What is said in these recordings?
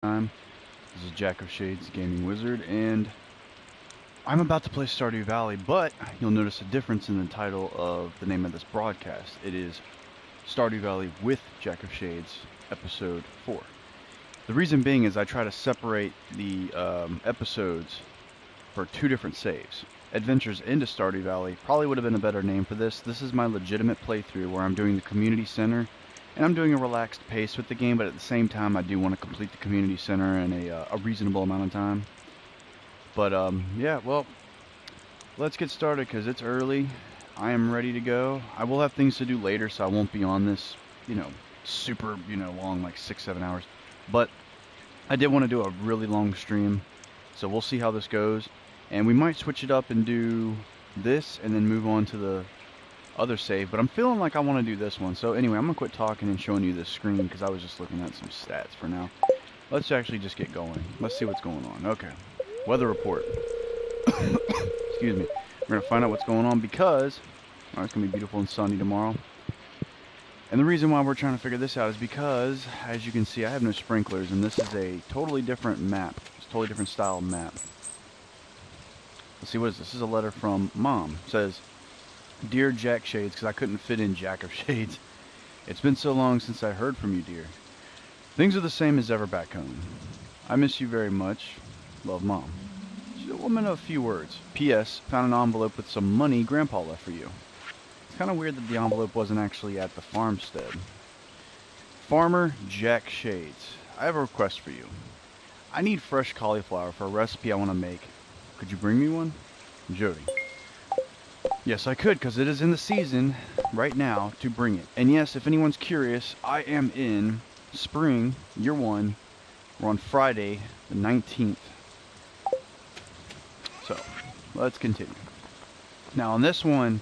Time. This is Jack of Shades Gaming Wizard, and I'm about to play Stardew Valley, but you'll notice a difference in the title of the name of this broadcast. It is Stardew Valley with Jack of Shades, Episode 4. The reason being is I try to separate the episodes for two different saves. Adventures into Stardew Valley probably would have been a better name for this. This is my legitimate playthrough where I'm doing the community center and I'm doing a relaxed pace with the game, but at the same time I do want to complete the community center in a reasonable amount of time. But yeah, well, let's get started because it's early. I am ready to go. I will have things to do later, so I won't be on this, super, long, like 6, 7 hours. But I did want to do a really long stream, so we'll see how this goes. And we might switch it up and do this and then move on to the other save, but I'm feeling like I want to do this one. So anyway, I'm going to quit talking and showing you this screen because I was just looking at some stats for now. Let's actually just get going. Let's see what's going on. Okay. Weather report. Excuse me. We're going to find out what's going on because it's going to be beautiful and sunny tomorrow. And the reason why we're trying to figure this out is because, as you can see, I have no sprinklers, and this is a totally different map. It's a totally different style map. Let's see, what is this? This is a letter from Mom. It says, "Dear Jack Shades," because I couldn't fit in Jack of Shades. "It's been so long since I heard from you, dear. Things are the same as ever back home. I miss you very much. Love, Mom." She's a woman of few words. P.S. Found an envelope with some money Grandpa left for you. It's kind of weird that the envelope wasn't actually at the farmstead. Farmer Jack Shades, I have a request for you. I need fresh cauliflower for a recipe I want to make. Could you bring me one? Jody. Yes, I could, because it is in the season right now to bring it. And yes, if anyone's curious, I am in spring, year one. We're on Friday, the 19th. So, let's continue. Now, on this one,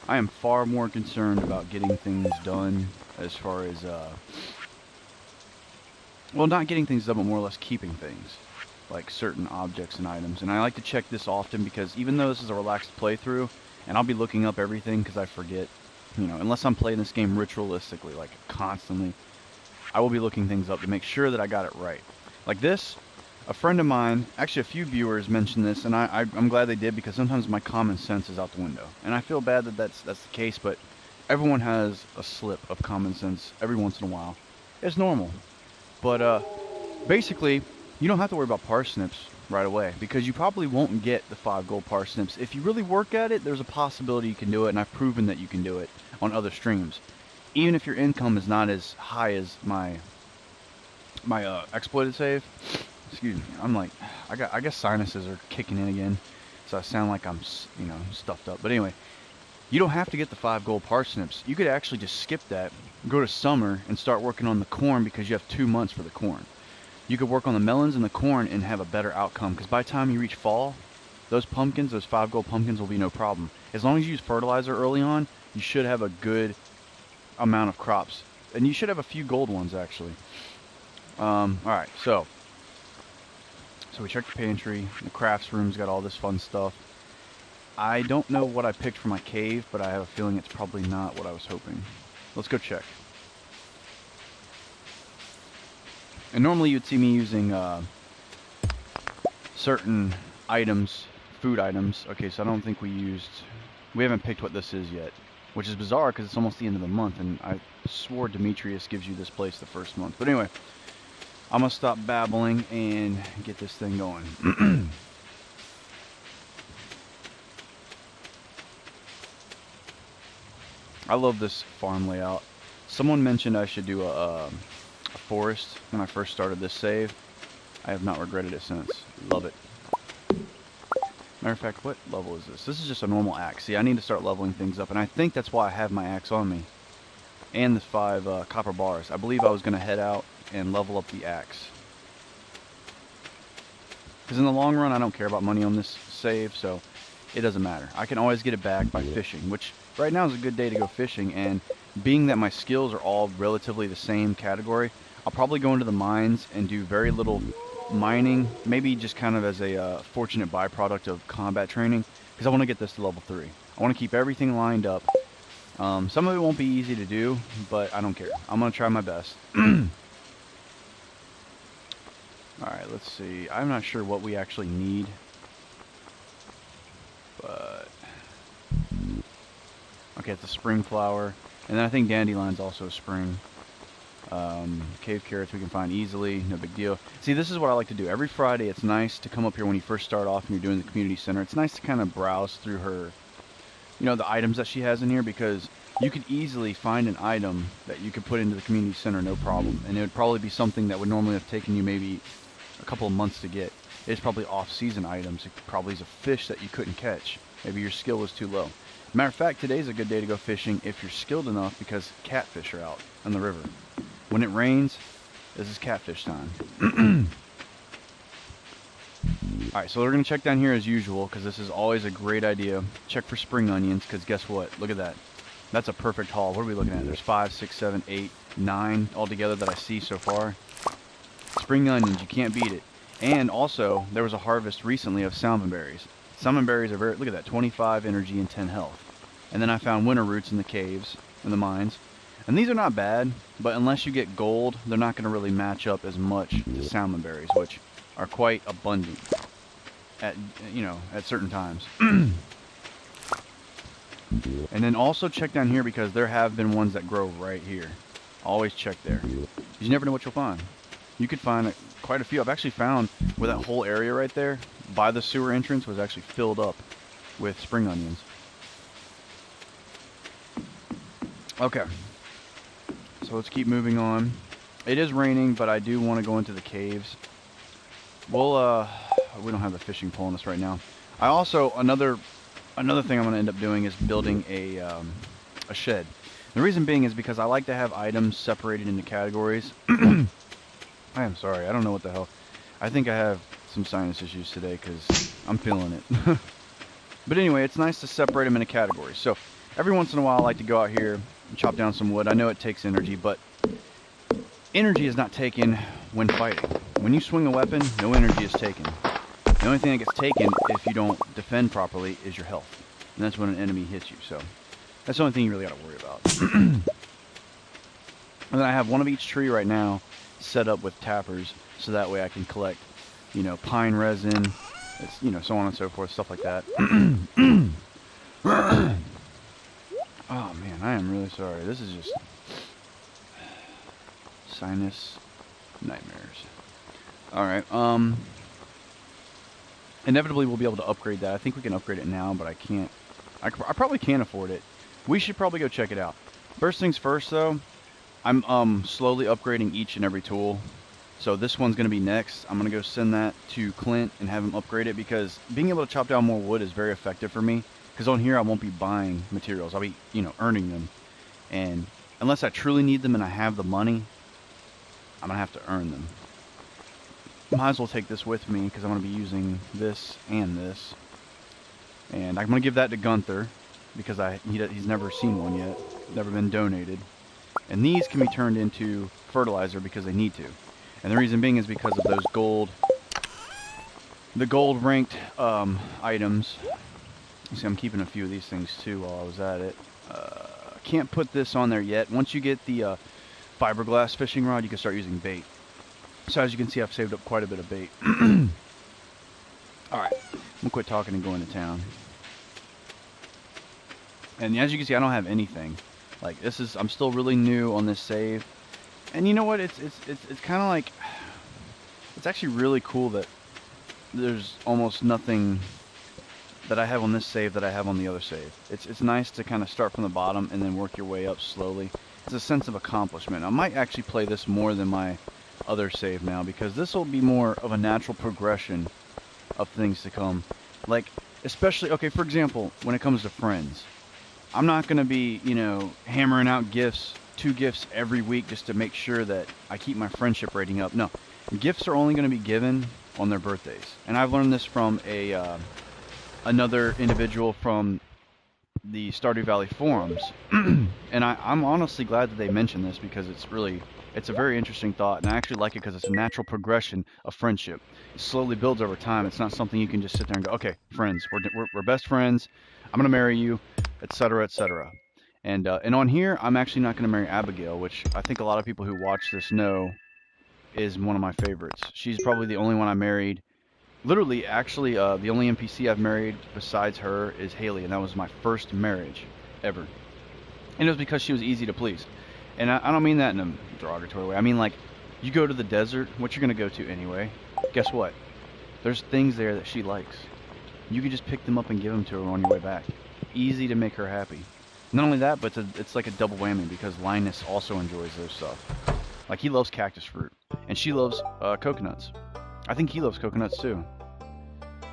I am far more concerned about getting things done as far as, well, not getting things done, but more or less keeping things, like certain objects and items. And I like to check this often because even though this is a relaxed playthrough, and I'll be looking up everything because I forget, unless I'm playing this game ritualistically, like constantly, I will be looking things up to make sure that I got it right. Like this, a friend of mine, actually a few viewers mentioned this, and I'm glad they did because sometimes my common sense is out the window. And I feel bad that that's the case, but everyone has a slip of common sense every once in a while. It's normal. But basically, you don't have to worry about parsnips right away because you probably won't get the 5 gold parsnips. If you really work at it, there's a possibility you can do it, and I've proven that you can do it on other streams. Even if your income is not as high as my exploited save. Excuse me. I'm like, I guess sinuses are kicking in again, so I sound like I'm stuffed up. But anyway, you don't have to get the 5 gold parsnips. You could actually just skip that, go to summer, and start working on the corn because you have 2 months for the corn. You could work on the melons and the corn and have a better outcome because by the time you reach fall, those pumpkins, those 5 gold pumpkins will be no problem. As long as you use fertilizer early on, you should have a good amount of crops. And you should have a few gold ones, actually. Alright, so we checked the pantry. The crafts room's got all this fun stuff. I don't know what I picked for my cave, but I have a feeling it's probably not what I was hoping. Let's go check. And normally you'd see me using certain items, food items. Okay, so I don't think we haven't picked what this is yet, which is bizarre because it's almost the end of the month, and I swore Demetrius gives you this place the first month. But anyway, I'm going to stop babbling and get this thing going. I love this farm layout. Someone mentioned I should do a forest when I first started this save. I have not regretted it since. Love it. Matter of fact, what level is this? This is just a normal axe. See, I need to start leveling things up, and I think that's why I have my axe on me. And the 5 copper bars. I believe I was going to head out and level up the axe. Because in the long run, I don't care about money on this save, so it doesn't matter. I can always get it back by fishing, which right now is a good day to go fishing, and being that my skills are all relatively the same category, I'll probably go into the mines and do very little mining, maybe just kind of as a fortunate byproduct of combat training, because I want to get this to level 3. I want to keep everything lined up. Some of it won't be easy to do, but I don't care. I'm going to try my best. Alright, let's see. I'm not sure what we actually need. But... Okay, it's a spring flower. And then I think dandelion's also a spring. Cave carrots we can find easily, no big deal. See, this is what I like to do. Every Friday, it's nice to come up here when you first start off and you're doing the community center. It's nice to kind of browse through her, you know, the items that she has in here, because you could easily find an item that you could put into the community center, no problem. And it would probably be something that would normally have taken you maybe a couple of months to get. It's probably off-season items. It probably is a fish that you couldn't catch. Maybe your skill was too low. Matter of fact, today's a good day to go fishing if you're skilled enough, because catfish are out on the river. When it rains, this is catfish time. Alright, so we're going to check down here as usual, because this is always a great idea. Check for spring onions, because guess what? Look at that. That's a perfect haul. What are we looking at? There's 5, 6, 7, 8, 9 altogether that I see so far. Spring onions, you can't beat it. And also, there was a harvest recently of salmon berries. Salmon berries are very... Look at that, 25 energy and 10 health. And then I found winter roots in the caves, in the mines. And these are not bad, but unless you get gold, they're not going to really match up as much to salmon berries, which are quite abundant at, you know, at certain times. And then also check down here, because there have been ones that grow right here. Always check there. You never know what you'll find. You could find quite a few. I've actually found where that whole area right there by the sewer entrance was actually filled up with spring onions. Okay. So let's keep moving on. It is raining, but I do want to go into the caves. We'll, we don't have the fishing pole on this right now. I also, another thing I'm going to end up doing is building a shed. The reason being is because I like to have items separated into categories. I am sorry, I don't know what the hell. I think I have some sinus issues today because I'm feeling it. But anyway, it's nice to separate them into categories. So every once in a while I like to go out here and chop down some wood. I know it takes energy, but energy is not taken when fighting. When you swing a weapon, no energy is taken. The only thing that gets taken if you don't defend properly is your health. And that's when an enemy hits you. So that's the only thing you really got to worry about. And then I have one of each tree right now set up with tappers, so that way I can collect, you know, pine resin, it's, you know, so on and so forth, stuff like that. Oh man, I am really sorry. This is just sinus nightmares. Alright, inevitably we'll be able to upgrade that. I think we can upgrade it now, but I can't. I probably can't afford it. We should probably go check it out. First things first though, I'm slowly upgrading each and every tool. So this one's going to be next. I'm going to go send that to Clint and have him upgrade it, because being able to chop down more wood is very effective for me. Because on here I won't be buying materials. I'll be, you know, earning them. And unless I truly need them and I have the money, I'm going to have to earn them. Might as well take this with me, because I'm going to be using this and this. And I'm going to give that to Gunther, because he's never seen one yet. Never been donated. And these can be turned into fertilizer because they need to. And the reason being is because of those gold, the gold ranked items. You see, I'm keeping a few of these things too while I was at it. Can't put this on there yet. Once you get the fiberglass fishing rod, you can start using bait. So as you can see, I've saved up quite a bit of bait. Alright, I'm gonna quit talking and go into town. And as you can see, I don't have anything. Like, this is, I'm still really new on this save. And you know what, it's kind of like, it's actually really cool that there's almost nothing that I have on this save that I have on the other save. It's nice to kind of start from the bottom and then work your way up slowly. It's a sense of accomplishment. I might actually play this more than my other save now, because this will be more of a natural progression of things to come. Like, especially, okay, for example, when it comes to friends. I'm not going to be, you know, hammering out gifts, 2 gifts every week just to make sure that I keep my friendship rating up. No, gifts are only going to be given on their birthdays. And I've learned this from another individual from the Stardew Valley forums. And I'm honestly glad that they mentioned this, because it's a very interesting thought, and I actually like it because it's a natural progression of friendship. It slowly builds over time. It's not something you can just sit there and go, okay, friends, we're best friends, I'm going to marry you, etc., etc. And on here, I'm actually not going to marry Abigail, which I think a lot of people who watch this know is one of my favorites. She's probably the only one I married. Literally, actually, the only NPC I've married besides her is Haley, and that was my first marriage ever. And it was because she was easy to please. And I don't mean that in a derogatory way. I mean, like, you go to the desert, what you're going to go to anyway. Guess what? There's things there that she likes. You can just pick them up and give them to her on your way back. Easy to make her happy. Not only that, but it's like a double whammy because Linus also enjoys those stuff. Like, he loves cactus fruit. And she loves coconuts. I think he loves coconuts too.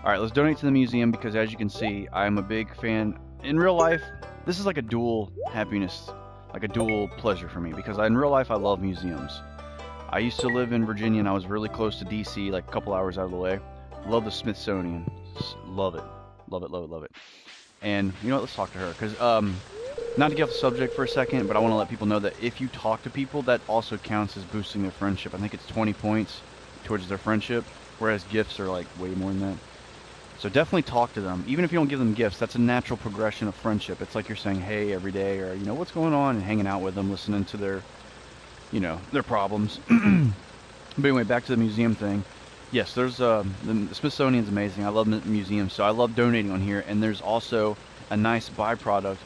Alright, let's donate to the museum because as you can see, I'm a big fan. In real life, this is like a dual happiness, like a dual pleasure for me because in real life I love museums. I used to live in Virginia and I was really close to DC, like a couple hours out of the way. Love the Smithsonian. Love it. Love it, love it, love it. And you know what, let's talk to her because, not to get off the subject for a second, but I want to let people know that if you talk to people, that also counts as boosting their friendship. I think it's 20 points towards their friendship, whereas gifts are like way more than that. So definitely talk to them. Even if you don't give them gifts, that's a natural progression of friendship. It's like you're saying hey every day or, you know, what's going on and hanging out with them, listening to their, you know, their problems. But anyway, back to the museum thing. Yes, there's the Smithsonian's amazing. I love museums, so I love donating on here. And there's also a nice byproduct.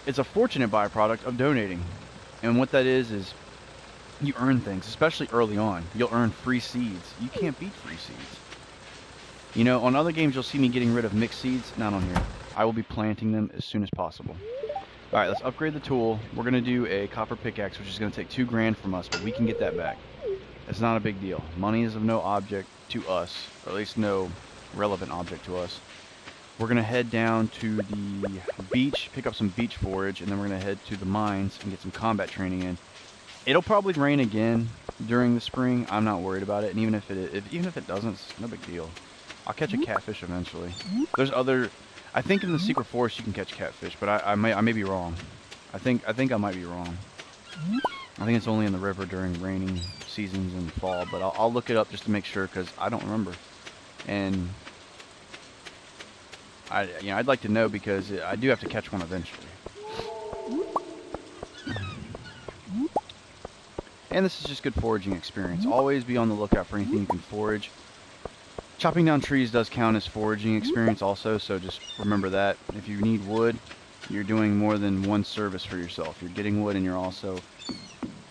It's a fortunate byproduct of donating. And what that is you earn things, especially early on. You'll earn free seeds. You can't beat free seeds. You know, on other games, you'll see me getting rid of mixed seeds. Not on here. I will be planting them as soon as possible. All right, let's upgrade the tool. We're going to do a copper pickaxe, which is going to take 2 grand from us, but we can get that back. It's not a big deal. Money is of no object to us, or at least no relevant object to us. We're going to head down to the beach, pick up some beach forage, and then we're going to head to the mines and get some combat training in. It'll probably rain again during the spring. I'm not worried about it, and even if it doesn't, it's no big deal. I'll catch a catfish eventually. There's other... I think in the secret forest you can catch catfish, but I may be wrong. I think I might be wrong. I think it's only in the river during raining seasons in the fall, but I'll look it up just to make sure because I don't remember. And I'd like to know because I do have to catch one eventually. And this is just good foraging experience. Always be on the lookout for anything you can forage. Chopping down trees does count as foraging experience also, so just remember that. If you need wood, you're doing more than one service for yourself. You're getting wood and you're also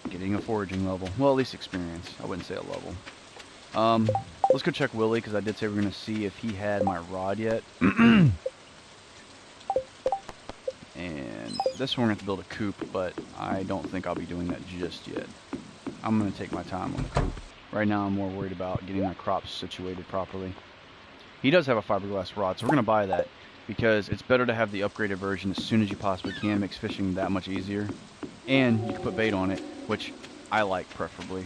getting a foraging level. Well, at least experience. I wouldn't say a level. Let's go check Willie, because I did say we're going to see if he had my rod yet. And this one we're going to have to build a coop, but I don't think I'll be doing that just yet. I'm going to take my time on the coop. Right now I'm more worried about getting my crops situated properly. He does have a fiberglass rod, so we're going to buy that because it's better to have the upgraded version as soon as you possibly can. It makes fishing that much easier. And you can put bait on it, which I like preferably.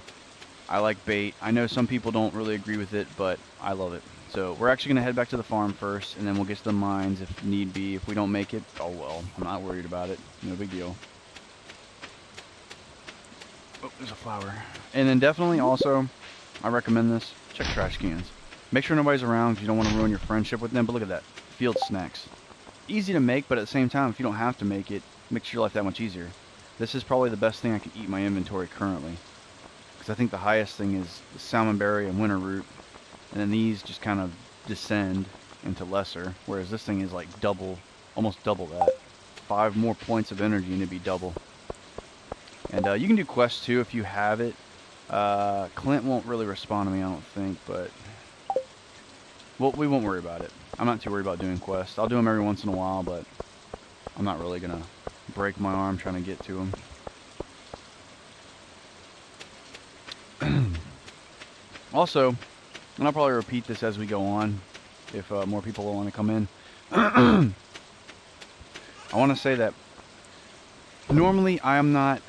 I like bait. I know some people don't really agree with it, but I love it. So we're actually going to head back to the farm first, and then we'll get to the mines if need be. If we don't make it, oh well. I'm not worried about it. No big deal. Oh, there's a flower. And then definitely also, I recommend this, check trash cans. Make sure nobody's around because you don't want to ruin your friendship with them. But look at that, field snacks. Easy to make, but at the same time, if you don't have to make it, makes your life that much easier. This is probably the best thing I can eat in my inventory currently. Because I think the highest thing is the salmonberry and winter root. And then these just kind of descend into lesser. Whereas this thing is like double, almost double that. 5 more points of energy and it'd be double. And you can do quests too if you have it. Clint won't really respond to me, I don't think, but well, we won't worry about it. I'm not too worried about doing quests. I'll do them every once in a while, but I'm not really going to break my arm trying to get to them. Also, and I'll probably repeat this as we go on if more people want to come in. I want to say that normally I am not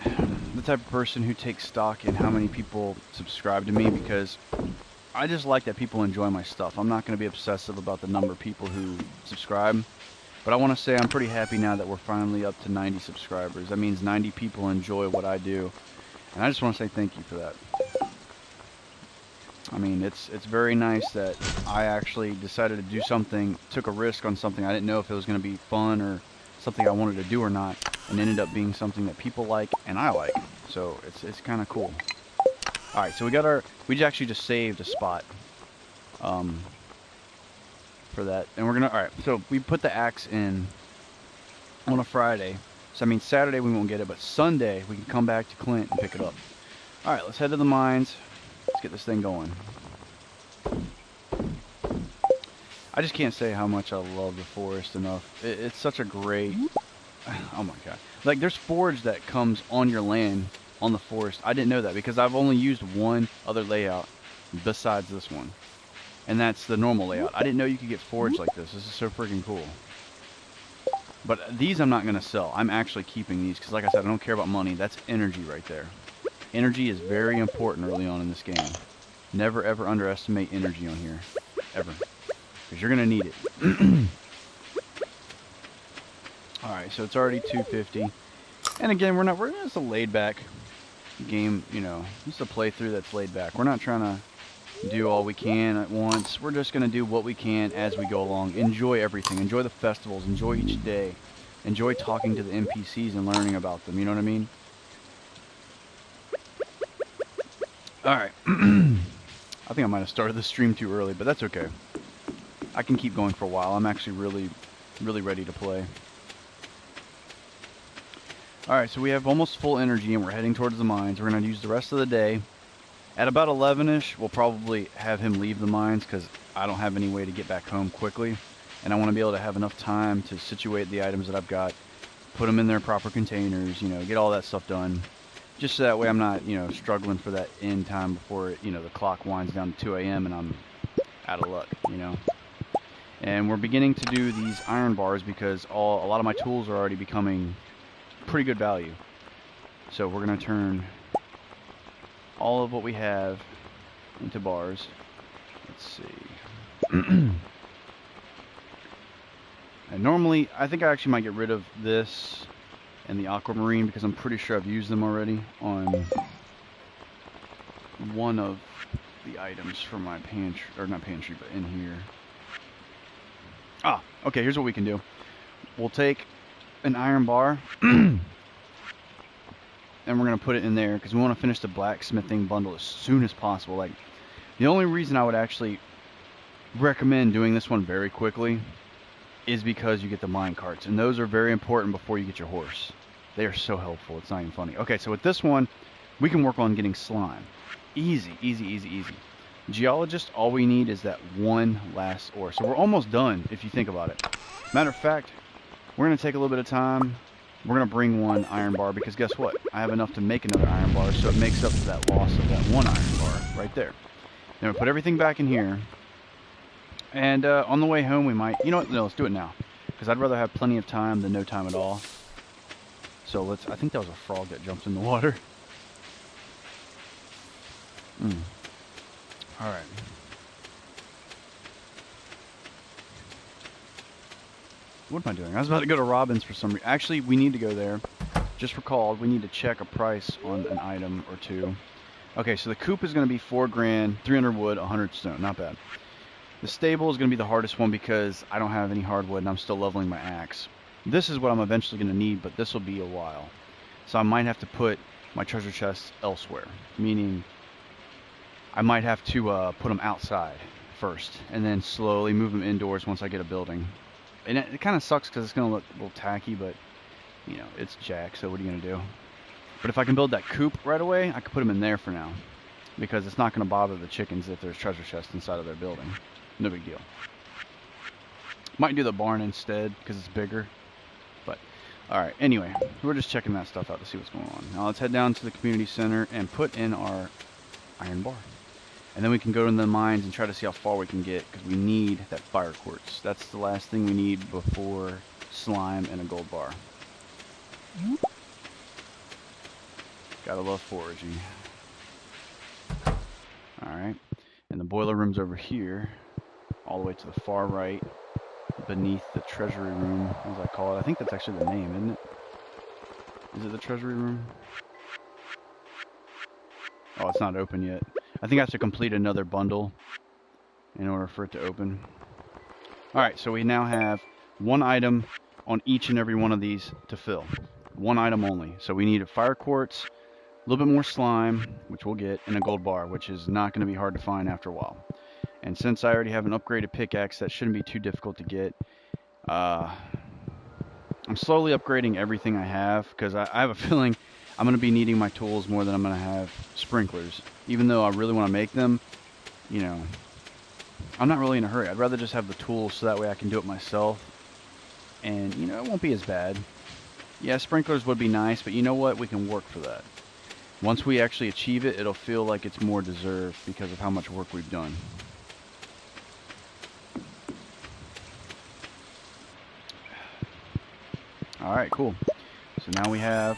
the type of person who takes stock in how many people subscribe to me because I just like that people enjoy my stuff. I'm not going to be obsessive about the number of people who subscribe, but I want to say I'm pretty happy now that we're finally up to 90 subscribers. That means 90 people enjoy what I do, and I just want to say thank you for that. I mean, it's very nice that I actually decided to do something, took a risk on something I didn't know if it was going to be fun or something I wanted to do or not, and ended up being something that people like and I like. So it's kind of cool. Alright, so we actually just saved a spot for that. And we're gonna, alright, so we put the axe in on a Friday. So I mean Saturday we won't get it, but Sunday we can come back to Clint and pick it up. Alright, let's head to the mines. Let's get this thing going. I just can't say how much I love the forest enough. It's such a great... Oh my god. Like, there's forage that comes on your land on the forest. I didn't know that because I've only used one other layout besides this one. And that's the normal layout. I didn't know you could get forage like this. This is so freaking cool. But these I'm not going to sell. I'm actually keeping these because, like I said, I don't care about money. That's energy right there. Energy is very important early on in this game. Never, ever underestimate energy on here. Ever. Because you're going to need it. Alright, so it's already 2:50. And again, we're just a laid back game, you know. Just a playthrough that's laid back. We're not trying to do all we can at once. We're just going to do what we can as we go along. Enjoy everything. Enjoy the festivals. Enjoy each day. Enjoy talking to the NPCs and learning about them. You know what I mean? Alright. I think I might have started the stream too early, but that's okay. I can keep going for a while. I'm actually really ready to play. Alright, so we have almost full energy and we're heading towards the mines. We're going to use the rest of the day. At about 11-ish, we'll probably have him leave the mines because I don't have any way to get back home quickly. And I want to be able to have enough time to situate the items that I've got, put them in their proper containers, you know, get all that stuff done. Just so that way I'm not, you know, struggling for that end time before, you know, the clock winds down to 2 a.m. and I'm out of luck, you know. And we're beginning to do these iron bars because a lot of my tools are already becoming pretty good value. So we're going to turn all of what we have into bars. Let's see. And normally, I think I actually might get rid of this and the aquamarine because I'm pretty sure I've used them already on one of the items for my pantry, or not pantry, but in here. Ah, okay, here's what we can do. We'll take an iron bar and we're going to put it in there because we want to finish the blacksmithing bundle as soon as possible. Like, the only reason I would actually recommend doing this one very quickly is because you get the mine carts, and those are very important before you get your horse. They are so helpful, it's not even funny. Okay, so with this one, we can work on getting slime. Easy, easy, easy, easy. Geologist, all we need is that one last ore. So we're almost done, if you think about it. Matter of fact, we're going to take a little bit of time. We're going to bring one iron bar, because guess what? I have enough to make another iron bar, so it makes up for that loss of that one iron bar right there. Then we'll put everything back in here. And on the way home, we might... You know what? No, let's do it now. Because I'd rather have plenty of time than no time at all. So let's... I think that was a frog that jumped in the water. Alright. What am I doing? I was about to go to Robin's for some reason. Actually, we need to go there. Just recalled, we need to check a price on an item or two. Okay, so the coop is going to be 4 grand, 300 wood, 100 stone. Not bad. The stable is going to be the hardest one because I don't have any hardwood and I'm still leveling my axe. This is what I'm eventually going to need, but this will be a while. So I might have to put my treasure chests elsewhere. Meaning, I might have to put them outside first and then slowly move them indoors once I get a building. And it kind of sucks because it's going to look a little tacky, but, you know, it's Jack, so what are you going to do? But if I can build that coop right away, I can put them in there for now. Because it's not going to bother the chickens if there's treasure chests inside of their building. No big deal. Might do the barn instead because it's bigger. But, alright, anyway, we're just checking that stuff out to see what's going on. Now let's head down to the community center and put in our iron bar. And then we can go to the mines and try to see how far we can get because we need that fire quartz. That's the last thing we need before slime and a gold bar. Gotta love foraging. Alright, and the boiler room's over here, all the way to the far right, beneath the treasury room, as I call it. I think that's actually the name, isn't it? Is it the treasury room? Oh, it's not open yet. I think I have to complete another bundle in order for it to open. Alright, so we now have one item on each and every one of these to fill. One item only. So we need a fire quartz, little bit more slime, which we'll get, and a gold bar, which is not going to be hard to find after a while. And since I already have an upgraded pickaxe, that shouldn't be too difficult to get. Uh, I'm slowly upgrading everything I have because I have a feeling I'm going to be needing my tools more than I'm going to have sprinklers. Even though I really want to make them, you know, I'm not really in a hurry. I'd rather just have the tools so that way I can do it myself. And, you know, it won't be as bad. Yeah, sprinklers would be nice, but you know what? We can work for that. Once we actually achieve it, it'll feel like it's more deserved because of how much work we've done. Alright, cool. So now we have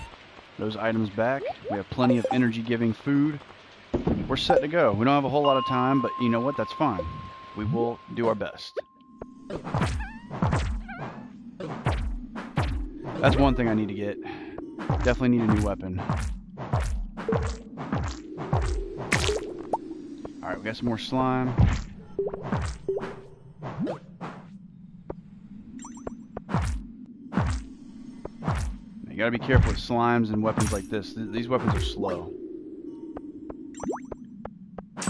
those items back. We have plenty of energy-giving food. We're set to go. We don't have a whole lot of time, but you know what? That's fine. We will do our best. That's one thing I need to get. Definitely need a new weapon. Alright, we got some more slime. You gotta be careful with slimes and weapons like this. These weapons are slow. I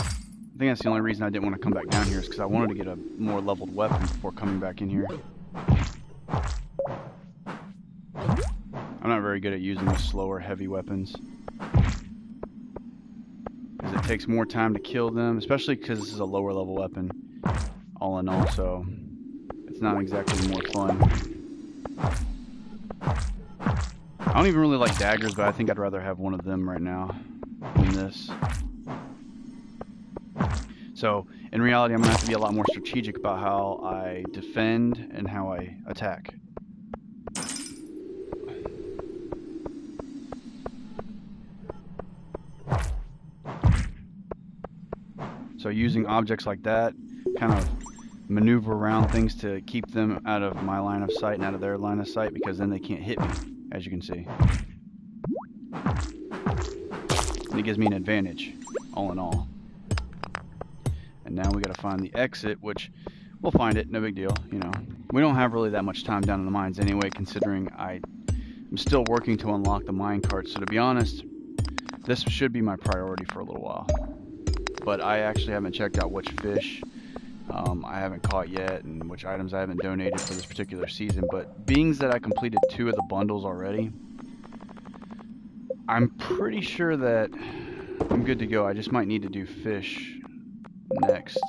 think that's the only reason I didn't want to come back down here is because I wanted to get a more leveled weapon before coming back in here. I'm not very good at using the slower, heavy weapons. Because it takes more time to kill them, especially because this is a lower level weapon, all in all, so it's not exactly more fun. I don't even really like daggers, but I think I'd rather have one of them right now than this. So, in reality, I'm going to have to be a lot more strategic about how I defend and how I attack. So using objects like that, kind of maneuver around things to keep them out of my line of sight and out of their line of sight, because then they can't hit me, as you can see. And it gives me an advantage, all in all. And now we gotta find the exit, which we'll find it, no big deal, you know. We don't have really that much time down in the mines anyway, considering I'm still working to unlock the mine cart, so to be honest, this should be my priority for a little while. But I actually haven't checked out which fish I haven't caught yet and which items I haven't donated for this particular season. But being that I completed 2 of the bundles already, I'm pretty sure that I'm good to go. I just might need to do fish next,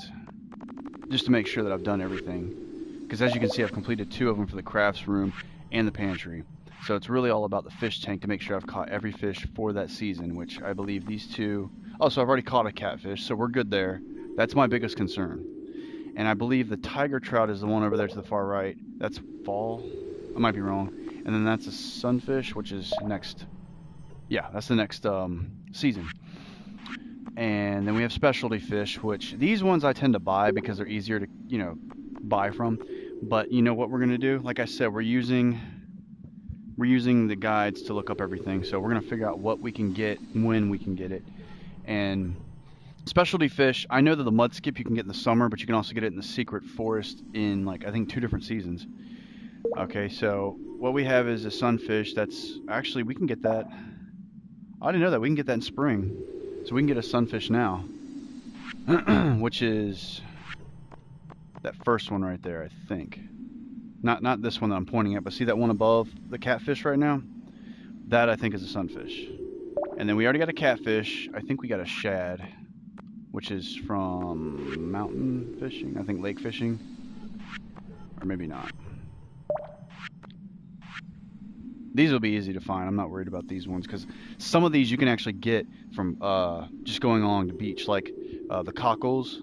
just to make sure that I've done everything. Because as you can see, I've completed 2 of them for the crafts room and the pantry. So it's really all about the fish tank to make sure I've caught every fish for that season, which I believe these 2... Oh, so I've already caught a catfish, so we're good there. That's my biggest concern. And I believe the tiger trout is the one over there to the far right. That's fall? I might be wrong. And then that's a sunfish, which is next... Yeah, that's the next season. And then we have specialty fish, which these ones I tend to buy because they're easier to, you know, buy from. But you know what we're going to do? Like I said, we're using the guides to look up everything. So we're going to figure out what we can get, when we can get it. And specialty fish, I know that the mud skip you can get in the summer, but you can also get it in the secret forest in, like, I think 2 different seasons. Okay, so what we have is a sunfish. That's actually, we can get that. I didn't know that. We can get that in spring. So we can get a sunfish now, which is that first one right there, I think. Not this one that I'm pointing at, but see that one above the catfish right now? That, I think, is a sunfish. And then we already got a catfish. I think we got a shad, which is from mountain fishing. I think lake fishing. Or maybe not. These will be easy to find. I'm not worried about these ones, because some of these you can actually get from just going along the beach, like the cockles,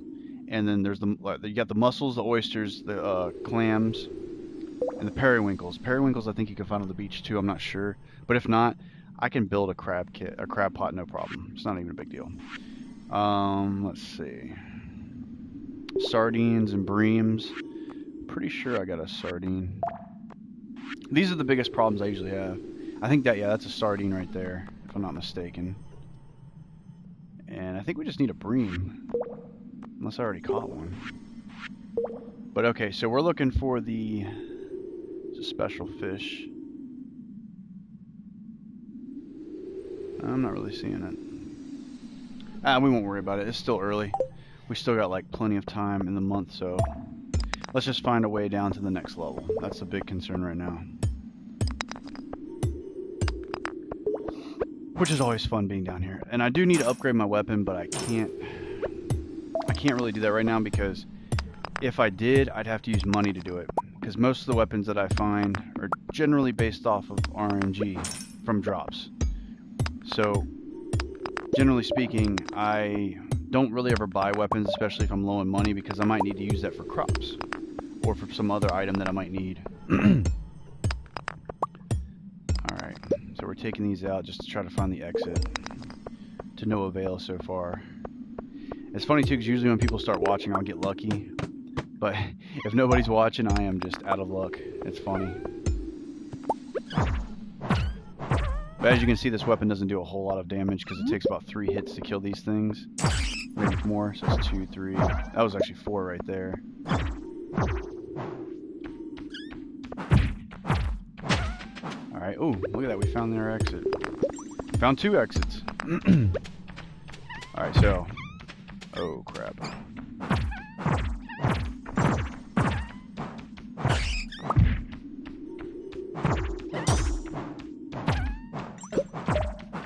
and then there's you got the mussels, the oysters, the clams, and the periwinkles. Periwinkles I think you can find on the beach too. I'm not sure, but if not, I can build a crab pot, no problem. It's not even a big deal. Let's see. Sardines and breams. Pretty sure I got a sardine. These are the biggest problems I usually have. I think that, yeah, that's a sardine right there, if I'm not mistaken. And I think we just need a bream. Unless I already caught one. But okay, so we're looking for the special fish. I'm not really seeing it. We won't worry about it. It's still early. We still got like plenty of time in the month, so let's just find a way down to the next level. That's a big concern right now. Which is always fun being down here. And I do need to upgrade my weapon, but I can't really do that right now because if I did, I'd have to use money to do it. Because most of the weapons that I find are generally based off of RNG from drops. So, generally speaking, I don't really ever buy weapons, especially if I'm low on money, because I might need to use that for crops. Or for some other item that I might need. Alright, so we're taking these out just to try to find the exit. To no avail so far. It's funny too, because usually when people start watching, I'll get lucky. But if nobody's watching, I am just out of luck. It's funny. But as you can see, this weapon doesn't do a whole lot of damage because it takes about 3 hits to kill these things. Maybe more, so it's 2, 3. That was actually 4 right there. Alright, ooh, look at that, we found their exit. Found 2 exits. Alright, so... Oh, crap.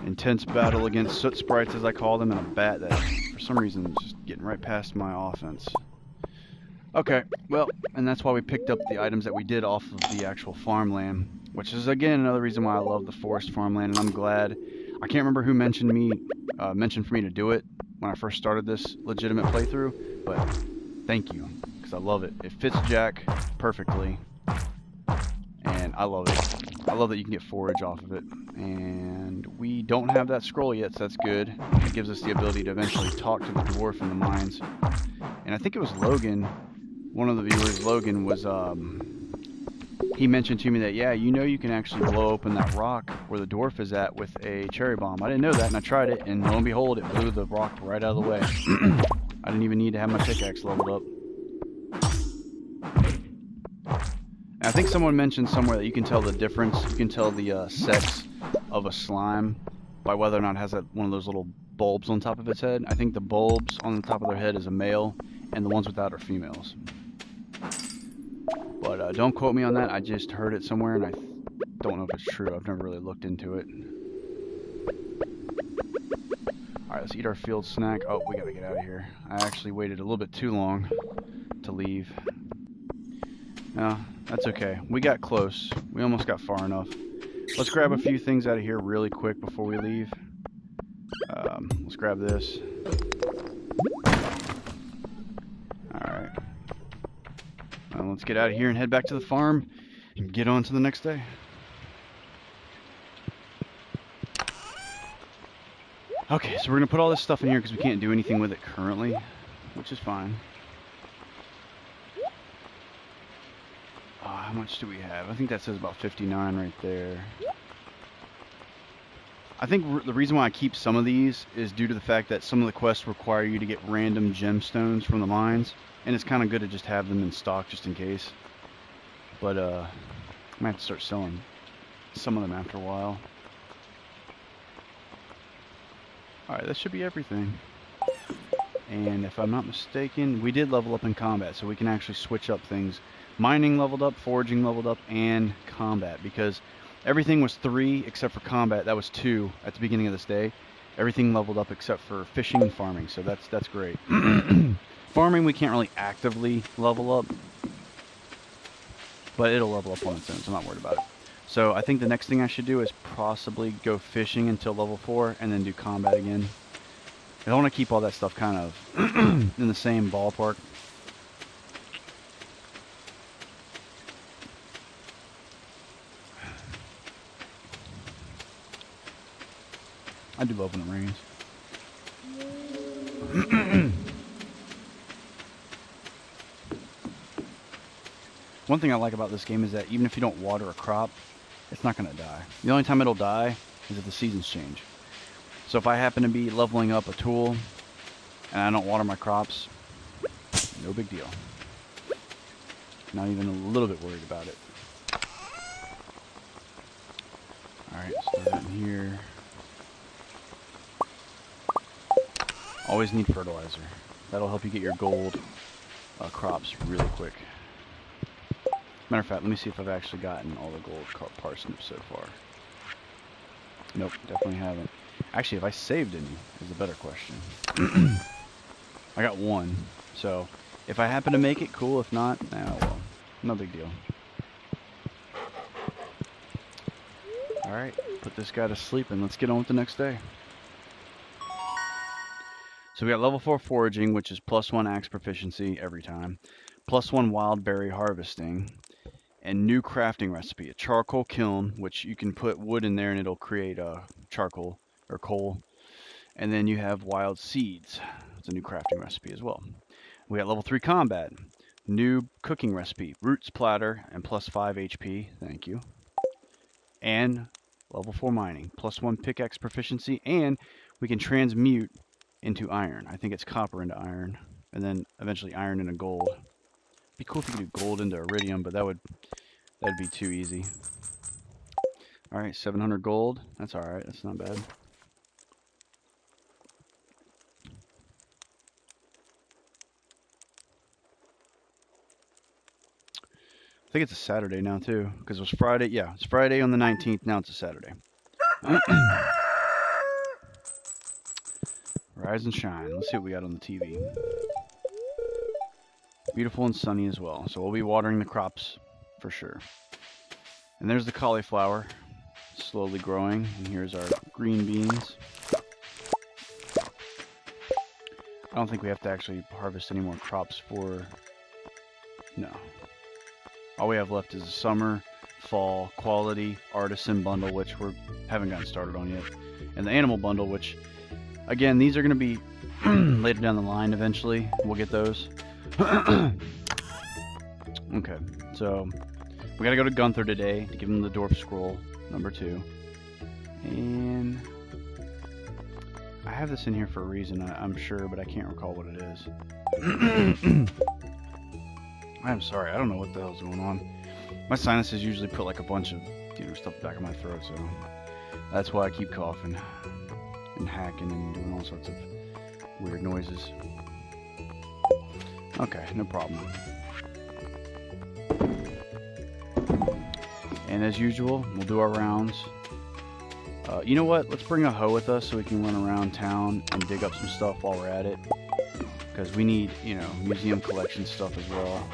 Intense battle against soot sprites, as I call them, and a bat that, for some reason, is just getting right past my offense. Okay, well, and that's why we picked up the items that we did off of the actual farmland, which is, again, another reason why I love the forest farmland, and I'm glad. I can't remember who mentioned for me to do it when I first started this legitimate playthrough, but thank you, because I love it. It fits Jack perfectly, and I love it. I love that you can get forage off of it, and we don't have that scroll yet, so that's good. It gives us the ability to eventually talk to the dwarf in the mines, and I think it was Logan, one of the viewers, Logan, was, he mentioned to me that, yeah, you know you can actually blow open that rock where the dwarf is at with a cherry bomb. I didn't know that, and I tried it, and lo and behold, it blew the rock right out of the way. I didn't even need to have my pickaxe leveled up. And I think someone mentioned somewhere that you can tell the difference. You can tell the sex of a slime by whether or not it has one of those little bulbs on top of its head. I think the bulbs on the top of their head is a male, and the ones without are females. But don't quote me on that. I just heard it somewhere, and I don't know if it's true. I've never really looked into it. Alright, let's eat our field snack. Oh, we gotta get out of here. I actually waited a little bit too long to leave. No, that's okay. We got close. We almost got far enough. Let's grab a few things out of here really quick before we leave. Let's grab this. Alright. Let's get out of here and head back to the farm and get on to the next day. Okay, so we're going to put all this stuff in here because we can't do anything with it currently, which is fine. How much do we have? I think that says about 59 right there. I think the reason why I keep some of these is due to the fact that some of the quests require you to get random gemstones from the mines. And it's kind of good to just have them in stock just in case. But, I might have to start selling some of them after a while. Alright, that should be everything. And if I'm not mistaken, we did level up in combat, so we can actually switch up things. Mining leveled up, foraging leveled up, and combat. Because everything was 3 except for combat. That was 2 at the beginning of this day. Everything leveled up except for fishing and farming, so that's great. Farming we can't really actively level up, but it'll level up on its own, so I'm not worried about it. So I think the next thing I should do is possibly go fishing until level 4 and then do combat again. I want to keep all that stuff kind of in the same ballpark. I do love when it rains. One thing I like about this game is that even if you don't water a crop, it's not going to die. The only time it'll die is if the seasons change. So if I happen to be leveling up a tool and I don't water my crops, no big deal. Not even a little bit worried about it. Alright, let's throw that in here. Always need fertilizer. That'll help you get your gold crops really quick. Matter of fact, let me see if I've actually gotten all the gold parsnips so far. Nope, definitely haven't. Actually, if I saved any is a better question. I got one, so if I happen to make it, cool. If not, nah, well, no big deal. Alright, put this guy to sleep and let's get on with the next day. So we got level 4 foraging, which is +1 axe proficiency every time, +1 wild berry harvesting, and new crafting recipe, a charcoal kiln, which you can put wood in there and it'll create charcoal or coal. And then you have wild seeds. It's a new crafting recipe as well. We got level 3 combat, new cooking recipe, roots platter and +5 HP. Thank you. And level 4 mining, +1 pickaxe proficiency, and we can transmute into iron. I think it's copper into iron, and then eventually iron into gold. Be cool if you could do gold into iridium, but that'd be too easy. All right, 700 gold. That's all right. That's not bad. I think it's a Saturday now too, because it was Friday. Yeah, it's Friday on the 19th. Now it's a Saturday. Rise and shine. Let's see what we got on the TV. Beautiful and sunny as well. So we'll be watering the crops for sure. And there's the cauliflower, slowly growing. And here's our green beans. I don't think we have to actually harvest any more crops for... No. All we have left is a summer, fall, quality, artisan bundle, which we haven't gotten started on yet. And the animal bundle, which, again, these are going to be later down the line eventually. We'll get those. Okay, so we got to go to Gunther today to give him the Dwarf Scroll, number 2. And I have this in here for a reason, I'm sure, but I can't recall what it is. I'm sorry, I don't know what the hell's going on. My sinuses usually put like a bunch of stuff back in my throat, so that's why I keep coughing and hacking and doing all sorts of weird noises. Okay, no problem. And as usual, we'll do our rounds. You know what? Let's bring a hoe with us so we can run around town and dig up some stuff while we're at it. Because we need, museum collection stuff as well.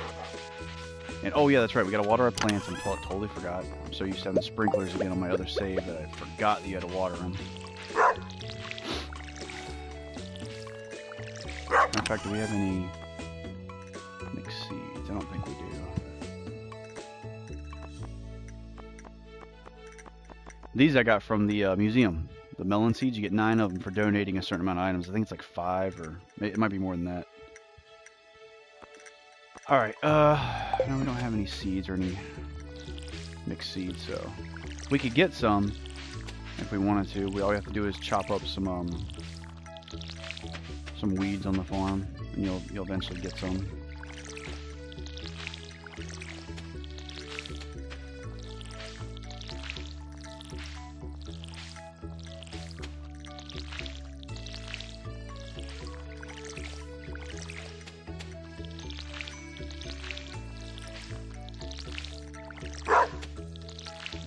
And oh yeah, that's right, we gotta water our plants. I totally forgot. I'm so used to having sprinklers again on my other save that I forgot that you had to water them. Matter of fact, do we have any mixed seeds? I don't think we do. These I got from the museum. The melon seeds, you get 9 of them for donating a certain amount of items. I think it's like 5, or it might be more than that. Alright, no, we don't have any seeds or any mixed seeds, so we could get some if we wanted to. All we have to do is chop up some weeds on the farm, and you'll eventually get some.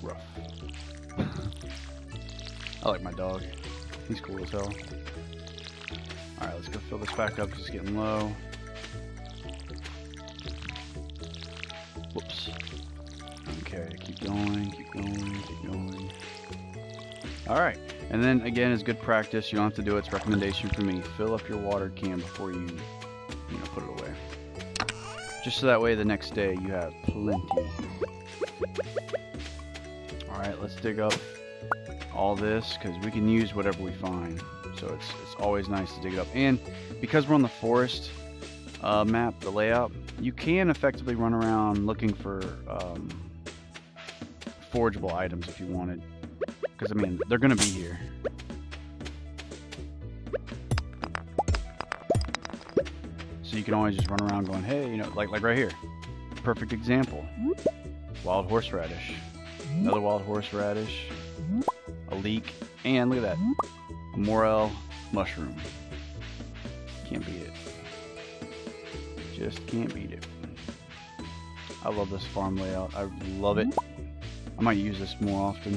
Rough. I like my dog. He's cool as hell. Alright, let's go fill this back up because it's getting low. Whoops. Okay, keep going, keep going, keep going. Alright, and then again, it's good practice. You don't have to do it. It's a recommendation from me. Fill up your water can before you put it away. Just so that way the next day you have plenty. Alright, let's dig up all this because we can use whatever we find. So it's always nice to dig it up. And because we're on the forest map, the layout, you can effectively run around looking for forageable items if you wanted. Because, I mean, they're going to be here. So you can always just run around going, hey, like right here. Perfect example. Wild horseradish. Another wild horseradish. A leek. And look at that. A morel mushroom. Can't beat it. Just can't beat it. I love this farm layout. I love it. I might use this more often.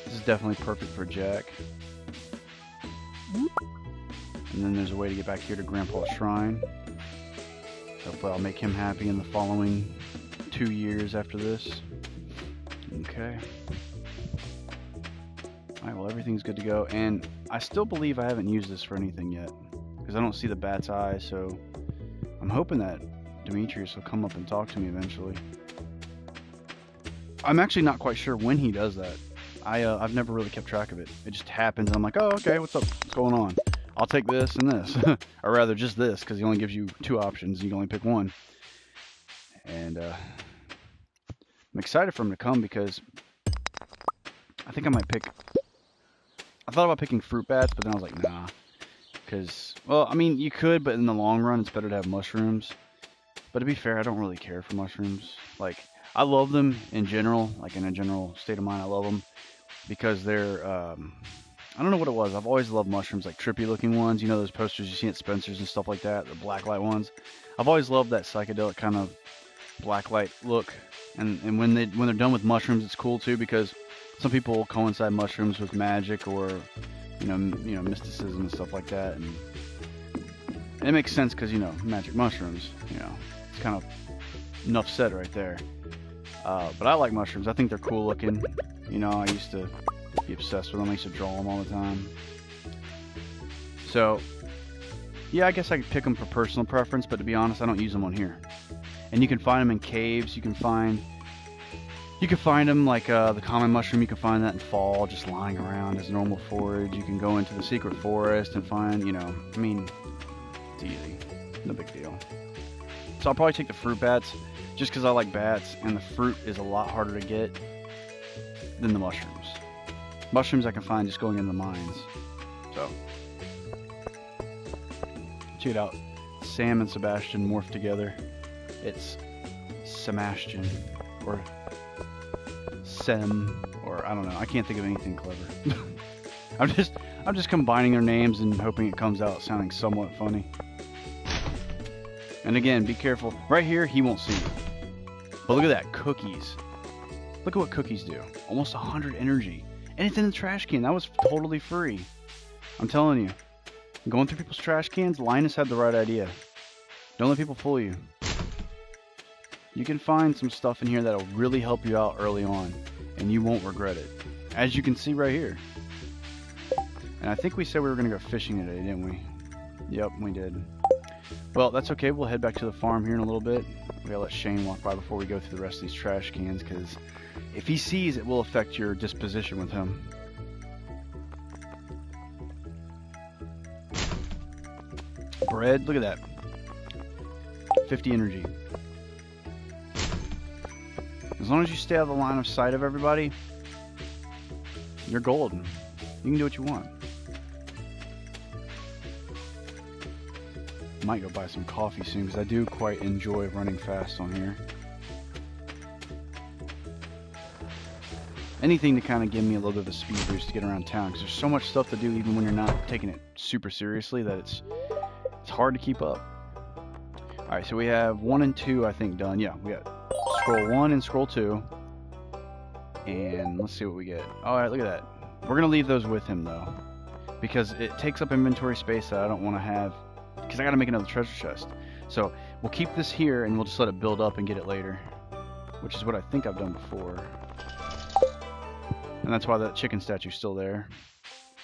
This is definitely perfect for Jack. And then there's a way to get back here to Grandpa's shrine. Hopefully I'll make him happy in the following 2 years after this. Okay. Alright, well everything's good to go. And I still believe I haven't used this for anything yet. Because I don't see the bat's eye, so I'm hoping that Demetrius will come up and talk to me eventually. I'm actually not quite sure when he does that. I've never really kept track of it. It just happens and I'm like, oh, okay, what's up? What's going on? I'll take this and this. Or rather, just this, because he only gives you 2 options. You can only pick one. And I'm excited for him to come because I think I might pick... I thought about picking fruit bats, but then I was like, nah. Because, well, I mean, you could, but in the long run, it's better to have mushrooms. But to be fair, I don't really care for mushrooms. Like, I love them in general. Like, in a general state of mind, I love them. Because they're, I don't know what it was. I've always loved mushrooms, like trippy looking ones. You know those posters you see at Spencer's and stuff like that, the blacklight ones. I've always loved that psychedelic kind of blacklight look. And when they're done with mushrooms, it's cool too, because some people coincide mushrooms with magic or you know mysticism and stuff like that, and it makes sense because magic mushrooms. It's kind of enough said right there. But I like mushrooms. I think they're cool looking. I used to be obsessed with them. I used to draw them all the time. So, yeah, I guess I could pick them for personal preference, but to be honest, I don't use them on here. And you can find them in caves. You can find them like the common mushroom. You can find that in fall, just lying around as normal forage. You can go into the secret forest and find, I mean, it's easy. No big deal. So I'll probably take the fruit bats just because I like bats, and the fruit is a lot harder to get than the mushrooms. Mushrooms I can find just going in the mines. So, check it out. Sam and Sebastian morph together. It's Sebastian, or Sem, or I don't know. I can't think of anything clever. I'm just combining their names and hoping it comes out sounding somewhat funny. And again, be careful. Right here, he won't see you. But look at that, cookies. Look at what cookies do. Almost 100 energy. And it's in the trash can. That was totally free. I'm telling you. Going through people's trash cans, Linus had the right idea. Don't let people fool you. You can find some stuff in here that'll really help you out early on, and you won't regret it. As you can see right here. And I think we said we were going to go fishing today, didn't we? Yep, we did. Well, that's okay. We'll head back to the farm here in a little bit. We gotta let Shane walk by before we go through the rest of these trash cans, because if he sees, it will affect your disposition with him. Bread, look at that. 50 energy. As long as you stay out of the line of sight of everybody, you're golden. You can do what you want. Might go buy some coffee soon, because I do quite enjoy running fast on here. Anything to kind of give me a little bit of a speed boost to get around town, because there's so much stuff to do even when you're not taking it super seriously that it's hard to keep up. Alright, so we have 1 and 2 I think done. Yeah, we got scroll 1 and scroll 2. And let's see what we get. Alright, look at that. We're going to leave those with him though, because it takes up inventory space that I don't want to have, because I got to make another treasure chest. So we'll keep this here and we'll just let it build up and get it later, which is what I think I've done before. And that's why that chicken statue's still there.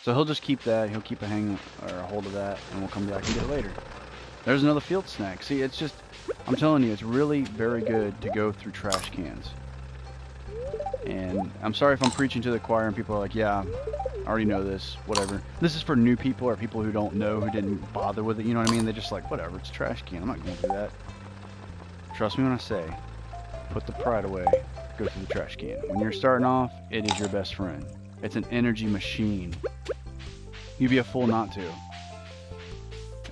So he'll just keep that. He'll keep a hold of that, and we'll come back and get it later. There's another field snack. See, it's just, I'm telling you, it's really very good to go through trash cans. And I'm sorry if I'm preaching to the choir and people are like, yeah, I already know this, whatever. This is for new people or people who don't know, who didn't bother with it, you know what I mean? They're just like, whatever, it's a trash can. I'm not going through that. Trust me when I say, put the pride away, go through the trash can. When you're starting off, it is your best friend. It's an energy machine. You'd be a fool not to.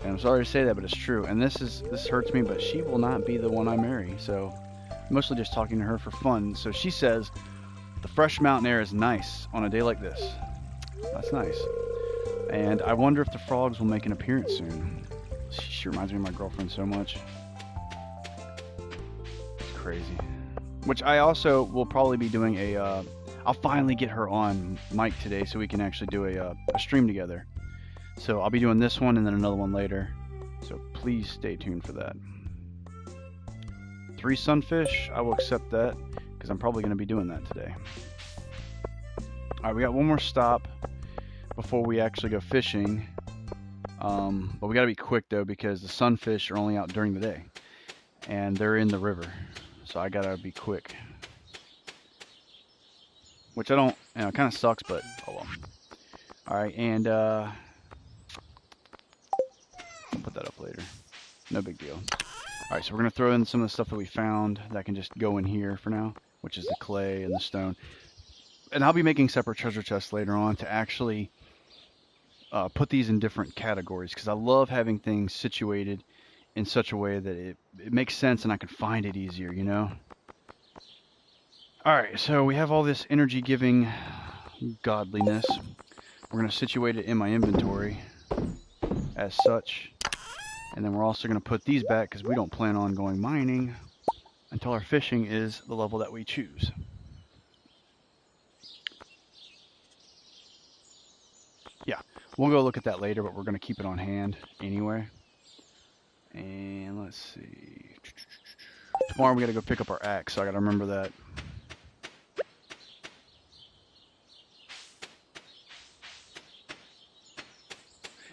And I'm sorry to say that, but it's true. And this hurts me, but she will not be the one I marry. So I'm mostly just talking to her for fun. So she says, the fresh mountain air is nice on a day like this. That's nice. And I wonder if the frogs will make an appearance soon. She reminds me of my girlfriend so much. It's crazy. Which I also will probably be doing a. I'll finally get her on mic today so we can actually do a stream together. So I'll be doing this one and then another one later. So please stay tuned for that. 3 sunfish, I will accept that because I'm probably going to be doing that today. Alright, we got one more stop before we actually go fishing. But we got to be quick though because the sunfish are only out during the day. And they're in the river. So I got to be quick. Which I don't, it kind of sucks, but oh well. Alright, and I'll put that up later. No big deal. Alright, so we're going to throw in some of the stuff that we found that can just go in here for now, which is the clay and the stone. And I'll be making separate treasure chests later on to actually put these in different categories, because I love having things situated in such a way that it makes sense and I can find it easier, you know? Alright, so we have all this energy-giving godliness. We're going to situate it in my inventory as such. And then we're also going to put these back because we don't plan on going mining until our fishing is the level that we choose. Yeah, we'll go look at that later, but we're going to keep it on hand anyway. And let's see. Tomorrow we got to go pick up our axe, so I got to remember that.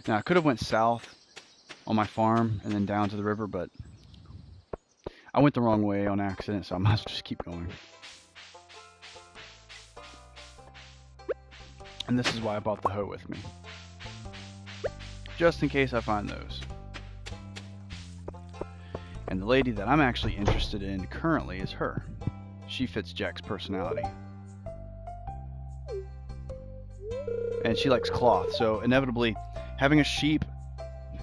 Now, I could have went south on my farm and then down to the river, but I went the wrong way on accident, so I might as well just keep going. And this is why I bought the hoe with me. Just in case I find those. And the lady that I'm actually interested in currently is her. She fits Jack's personality. And she likes cloth, so inevitably having a sheep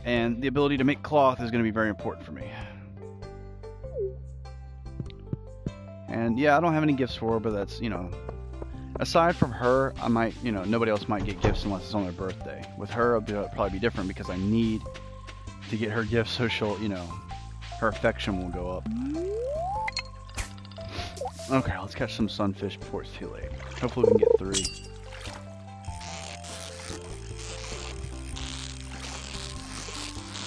and the ability to make cloth is going to be very important for me. And yeah, I don't have any gifts for her, but that's, you know, aside from her, I might, you know, nobody else might get gifts unless it's on their birthday. With her, it'll probably be different because I need to get her gifts so she'll, you know, her affection will go up. Okay, let's catch some sunfish before it's too late. Hopefully we can get 3.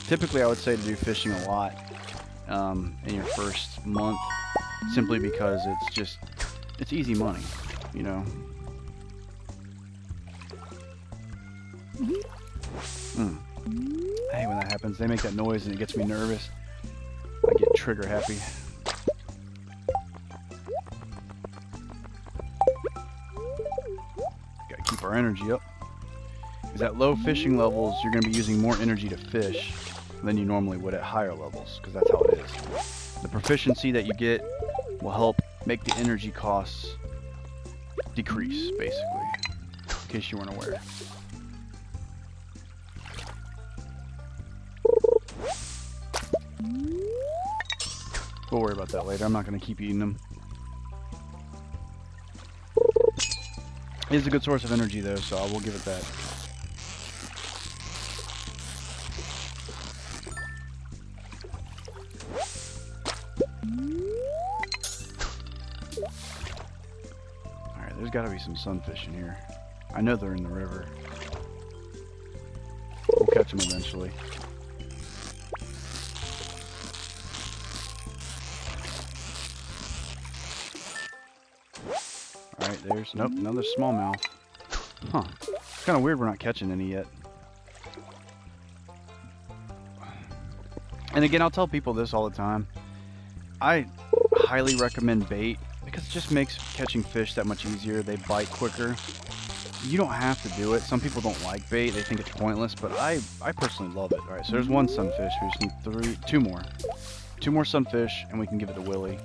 Typically, I would say to do fishing a lot in your first month, simply because it's easy money, you know. I hate when that happens. They make that noise and it gets me nervous. I get trigger happy. Gotta keep our energy up. Because at low fishing levels, you're going to be using more energy to fish than you normally would at higher levels, because that's how it is. The proficiency that you get will help make the energy costs decrease, basically, in case you weren't aware. We'll worry about that later. I'm not going to keep eating them. It is a good source of energy, though, so I will give it that. There's got to be some sunfish in here. I know they're in the river. We'll catch them eventually. Alright, there's... Nope, another smallmouth. Huh. It's kind of weird we're not catching any yet. And again, I'll tell people this all the time. I highly recommend bait, because it just makes catching fish that much easier. They bite quicker. You don't have to do it. Some people don't like bait. They think it's pointless, but I personally love it. Alright, so there's one sunfish. We just need 2 more. 2 more sunfish, and we can give it to Willie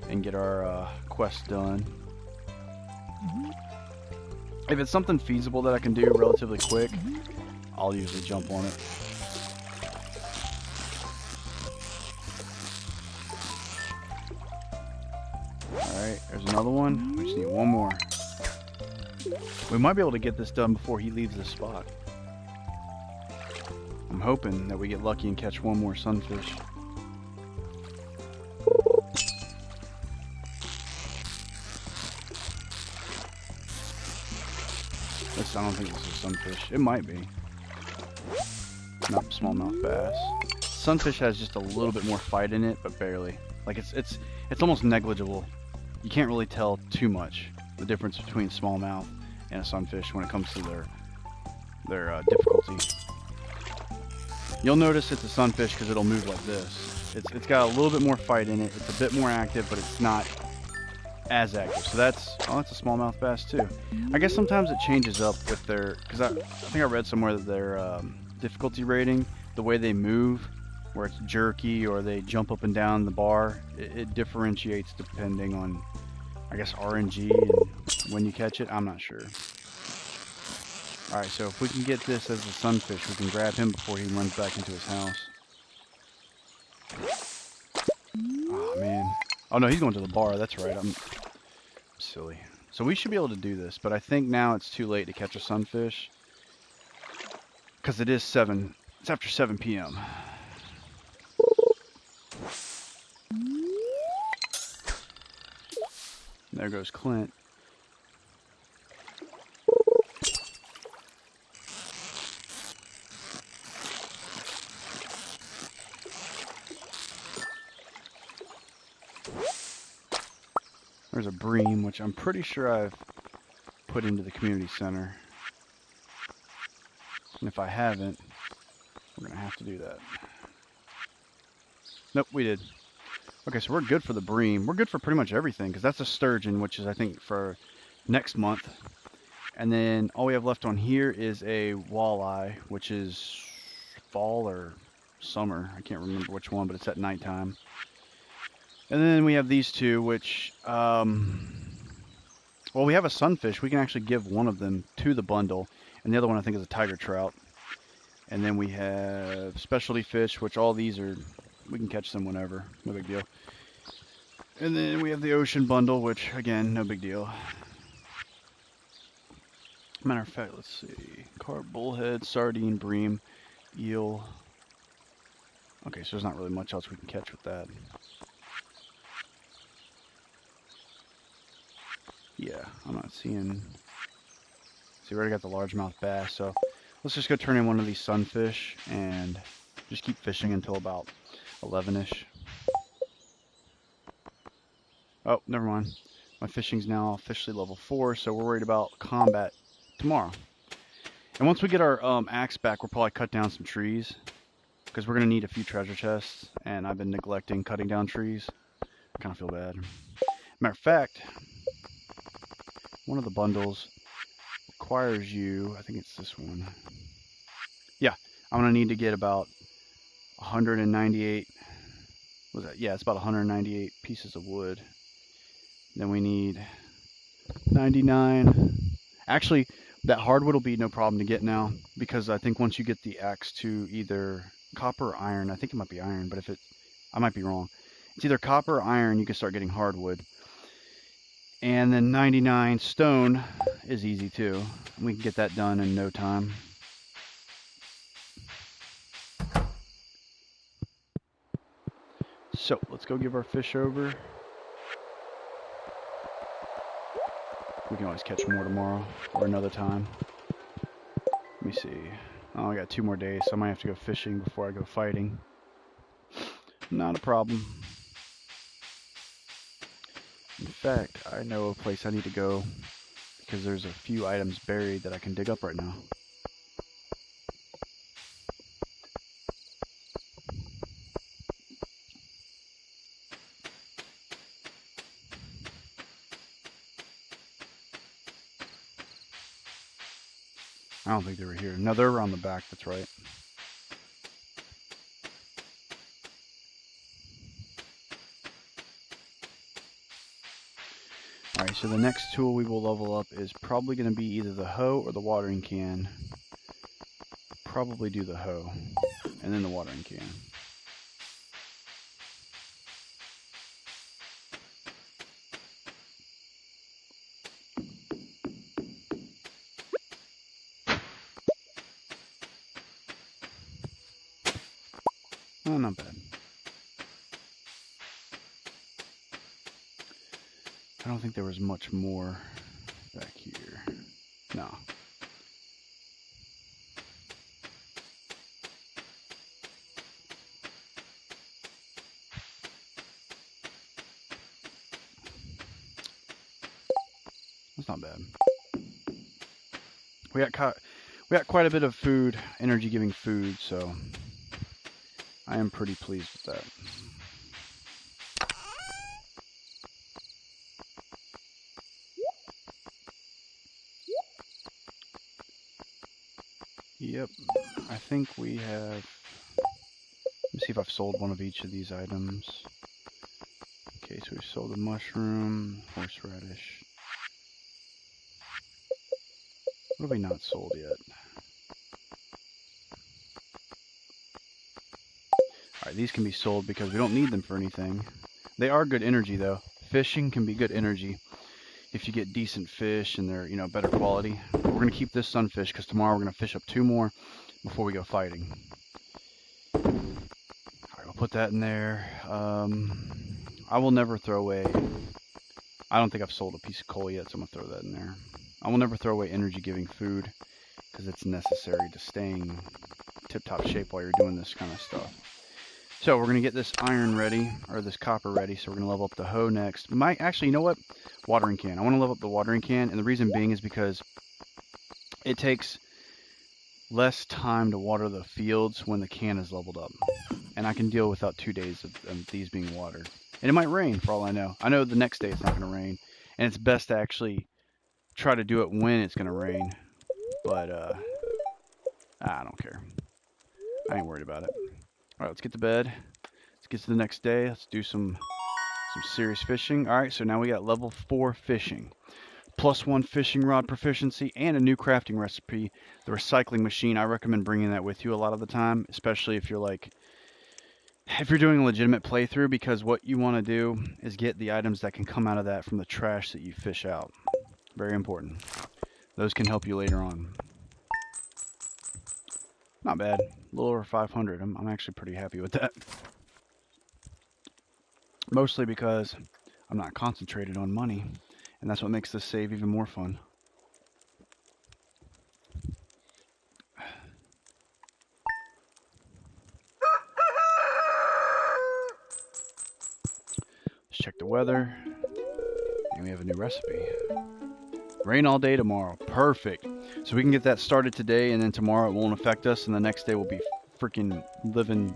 and get our quest done. If it's something feasible that I can do relatively quick, I'll usually jump on it. Alright, there's another one. We just need 1 more. We might be able to get this done before he leaves this spot. I I'm hoping that we get lucky and catch one more sunfish. I don't think this is sunfish. It might be. Nope, smallmouth bass. Sunfish has just a little bit more fight in it, but barely. Like it's almost negligible. You can't really tell too much the difference between smallmouth and a sunfish when it comes to their difficulty. You'll notice it's a sunfish because it'll move like this. It's got a little bit more fight in it. It's a bit more active, but it's not as active. So that's a smallmouth bass too. I guess sometimes it changes up with their, because I think I read somewhere that their difficulty rating, the way they move, where it's jerky or they jump up and down the bar, it differentiates depending on, I guess, RNG and when you catch it. I'm not sure. Alright, so if we can get this as a sunfish, we can grab him before he runs back into his house. Oh man. Oh no, he's going to the bar. That's right. I'm silly. So we should be able to do this, but I think now it's too late to catch a sunfish. Because it is 7. It's after 7 p.m. There goes Clint. There's a bream, which I'm pretty sure I've put into the community center. And if I haven't, we're going to have to do that. Nope, we did. Okay, so we're good for the bream. We're good for pretty much everything, because that's a sturgeon, which is, I think, for next month. And then all we have left on here is a walleye, which is fall or summer. I can't remember which one, but it's at nighttime. And then we have these two, which, well, we have a sunfish. We can actually give one of them to the bundle. And the other one, I think, is a tiger trout. And then we have specialty fish, which all these are, we can catch them whenever. No big deal. And then we have the ocean bundle, which, again, no big deal. Matter of fact, let's see. Carp, bullhead, sardine, bream, eel. Okay, so there's not really much else we can catch with that. Yeah, I'm not seeing... See, we already got the largemouth bass, so let's just go turn in one of these sunfish and just keep fishing until about 11-ish. Oh, never mind. My fishing's now officially level 4, so we're worried about combat tomorrow. And once we get our axe back, we'll probably cut down some trees, because we're going to need a few treasure chests, and I've been neglecting cutting down trees. I kind of feel bad. Matter of fact, one of the bundles requires you, I think it's this one. Yeah, I'm going to need to get about 198, what was that? Yeah, it's about 198 pieces of wood. Then we need 99. Actually, that hardwood will be no problem to get now, because I think once you get the axe to either copper or iron, I think it might be iron, but if it, I might be wrong. It's either copper or iron, you can start getting hardwood. And then 99 stone is easy too. We can get that done in no time. So let's go give our fish over. We can always catch more tomorrow or another time. Let me see. Oh, I got 2 more days, so I might have to go fishing before I go fighting. Not a problem. In fact, I know a place I need to go because there's a few items buried that I can dig up right now. I don't think they were here. No, they're around the back, that's right. Alright, so the next tool we will level up is probably going to be either the hoe or the watering can. Probably do the hoe, and then the watering can. Oh, not bad. I don't think there was much more back here. No. That's not bad. We got quite a bit of food, energy-giving food, so I am pretty pleased with that. Yep, I think we have... Let me see if I've sold one of each of these items. Okay, so we sold a mushroom, horseradish. What have we not sold yet? Alright, these can be sold because we don't need them for anything. They are good energy, though. Fishing can be good energy if you get decent fish and they're, you know, better quality. But we're going to keep this sunfish because tomorrow we're going to fish up 2 more before we go fighting. Alright, we'll put that in there. I will never throw away... I don't think I've sold a piece of coal yet, so I'm going to throw that in there. I will never throw away energy-giving food because it's necessary to staying tip-top shape while you're doing this kind of stuff. So we're going to get this iron ready, or this copper ready, so we're going to level up the hoe next. Actually, you know what? Watering can. I want to level up the watering can, and the reason being is because it takes less time to water the fields when the can is leveled up. And I can deal without 2 days of these being watered. And it might rain, for all I know. I know the next day it's not going to rain, and it's best to actually try to do it when it's going to rain. But, I don't care. I ain't worried about it. Alright, let's get to bed. Let's get to the next day. Let's do some serious fishing. Alright, so now we got level 4 fishing. +1 fishing rod proficiency and a new crafting recipe. The recycling machine, I recommend bringing that with you a lot of the time, especially if you're doing a legitimate playthrough, because what you want to do is get the items that can come out of that from the trash that you fish out. Very important. Those can help you later on. Not bad. A little over 500. I'm actually pretty happy with that. Mostly because I'm not concentrated on money. And that's what makes this save even more fun. Let's check the weather. And we have a new recipe. Rain all day tomorrow. Perfect. So we can get that started today, and then tomorrow it won't affect us, and the next day we'll be freaking living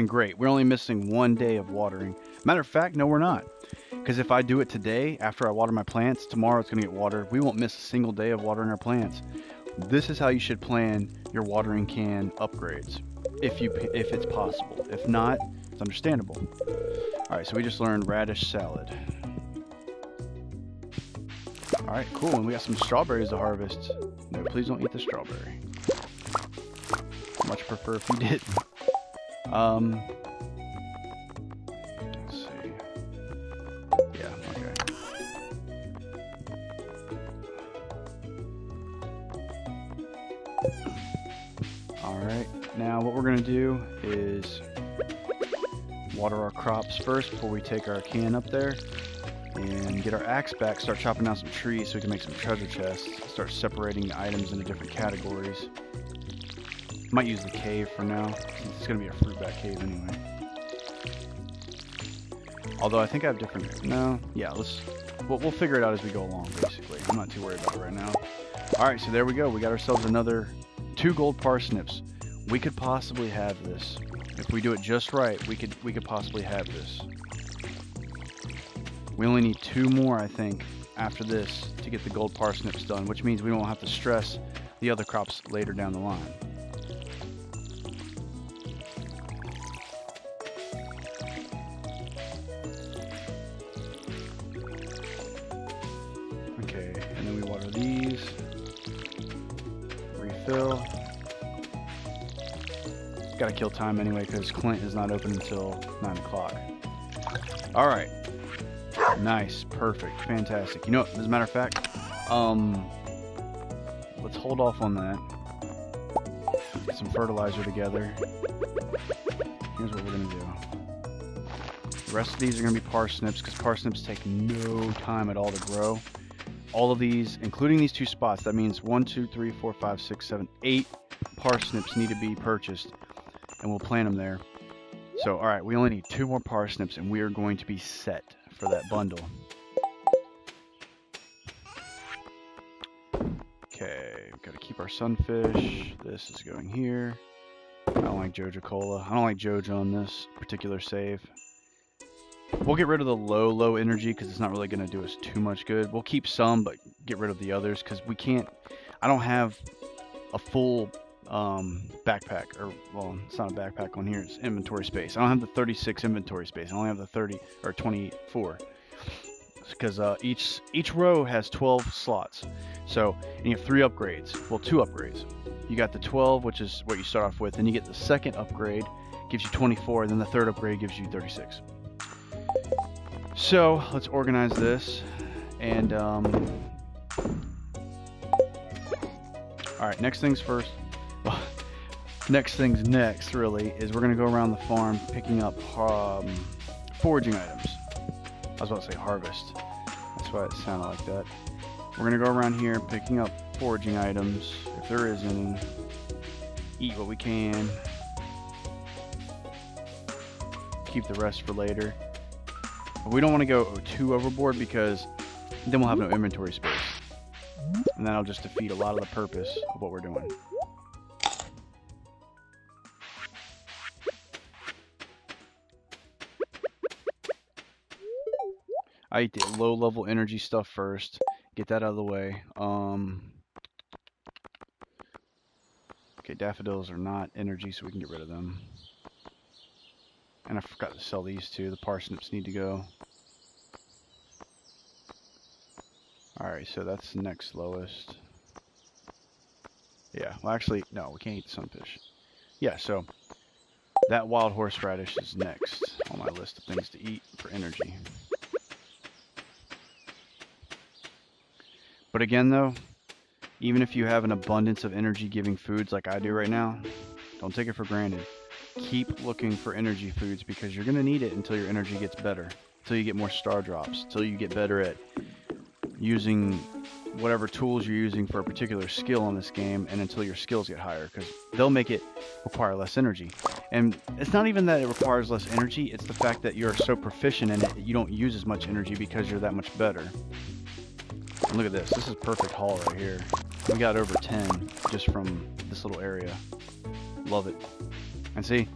great. We're only missing 1 day of watering. Matter of fact, no, we're not. Because if I do it today, after I water my plants, tomorrow it's going to get watered. We won't miss a single day of watering our plants. This is how you should plan your watering can upgrades, if it's possible. If not, it's understandable. Alright, so we just learned radish salad. Alright, cool, and we got some strawberries to harvest. No, please don't eat the strawberry. Much prefer if you did. Let's see. Yeah, okay. Alright, now what we're going to do is water our crops first before we take our can up there. And get our axe back, start chopping down some trees so we can make some treasure chests. Start separating the items into different categories. Might use the cave for now, since it's going to be a fruit bat cave anyway. Although I think I have different... No, yeah, we'll figure it out as we go along, basically. I'm not too worried about it right now. Alright, so there we go. We got ourselves another 2 gold parsnips. We could possibly have this. If we do it just right, we could possibly have this. We only need 2 more, I think, after this to get the gold parsnips done, which means we won't have to stress the other crops later down the line. Okay, and then we water these. Refill. Gotta kill time anyway because Clint is not open until 9 o'clock. Alright. Nice, perfect, fantastic. You know what, as a matter of fact, let's hold off on that. Get some fertilizer together. here's what we're going to do. The rest of these are going to be parsnips, because parsnips take no time at all to grow. All of these, including these 2 spots, that means 1, 2, 3, 4, 5, 6, 7, 8 parsnips need to be purchased, and we'll plant them there. So, alright, we only need 2 more parsnips, and we are going to be set for that bundle. Okay, we've got to keep our sunfish. This is going here. I don't like Joja Cola. I don't like Joja on this particular save. We'll get rid of the low energy because it's not really going to do us too much good. We'll keep some, but get rid of the others because we can't... I don't have a full backpack, or, well, it's not a backpack on here. It's inventory space. I don't have the 36 inventory space. I only have the 30 or 24 because each row has 12 slots. So, and you have 3 upgrades. Well, 2 upgrades. You got the 12, which is what you start off with. Then you get the second upgrade, gives you 24, and then the third upgrade gives you 36. So, let's organize this. And, alright, next things first. Well, next things next, really, is we're going to go around the farm picking up foraging items. I was about to say harvest. That's why it sounded like that. We're going to go around here picking up foraging items, if there is any. Eat what we can. Keep the rest for later. But we don't want to go too overboard because then we'll have no inventory space. And that'll just defeat a lot of the purpose of what we're doing. I eat the low-level energy stuff first. Get that out of the way. Okay, daffodils are not energy, so we can get rid of them. And I forgot to sell these 2. The parsnips need to go. Alright, so that's next lowest. Yeah, well actually, no, we can't eat the sunfish. Yeah, so that wild horseradish is next on my list of things to eat for energy. But again, though, even if you have an abundance of energy-giving foods like I do right now, don't take it for granted. Keep looking for energy foods because you're going to need it until your energy gets better, until you get more star drops, until you get better at using whatever tools you're using for a particular skill in this game, and until your skills get higher, because they'll make it require less energy. And it's not even that it requires less energy, it's the fact that you're so proficient in it that you don't use as much energy because you're that much better. And look at this. This is perfect haul right here. We got over 10 just from this little area. Love it. And see?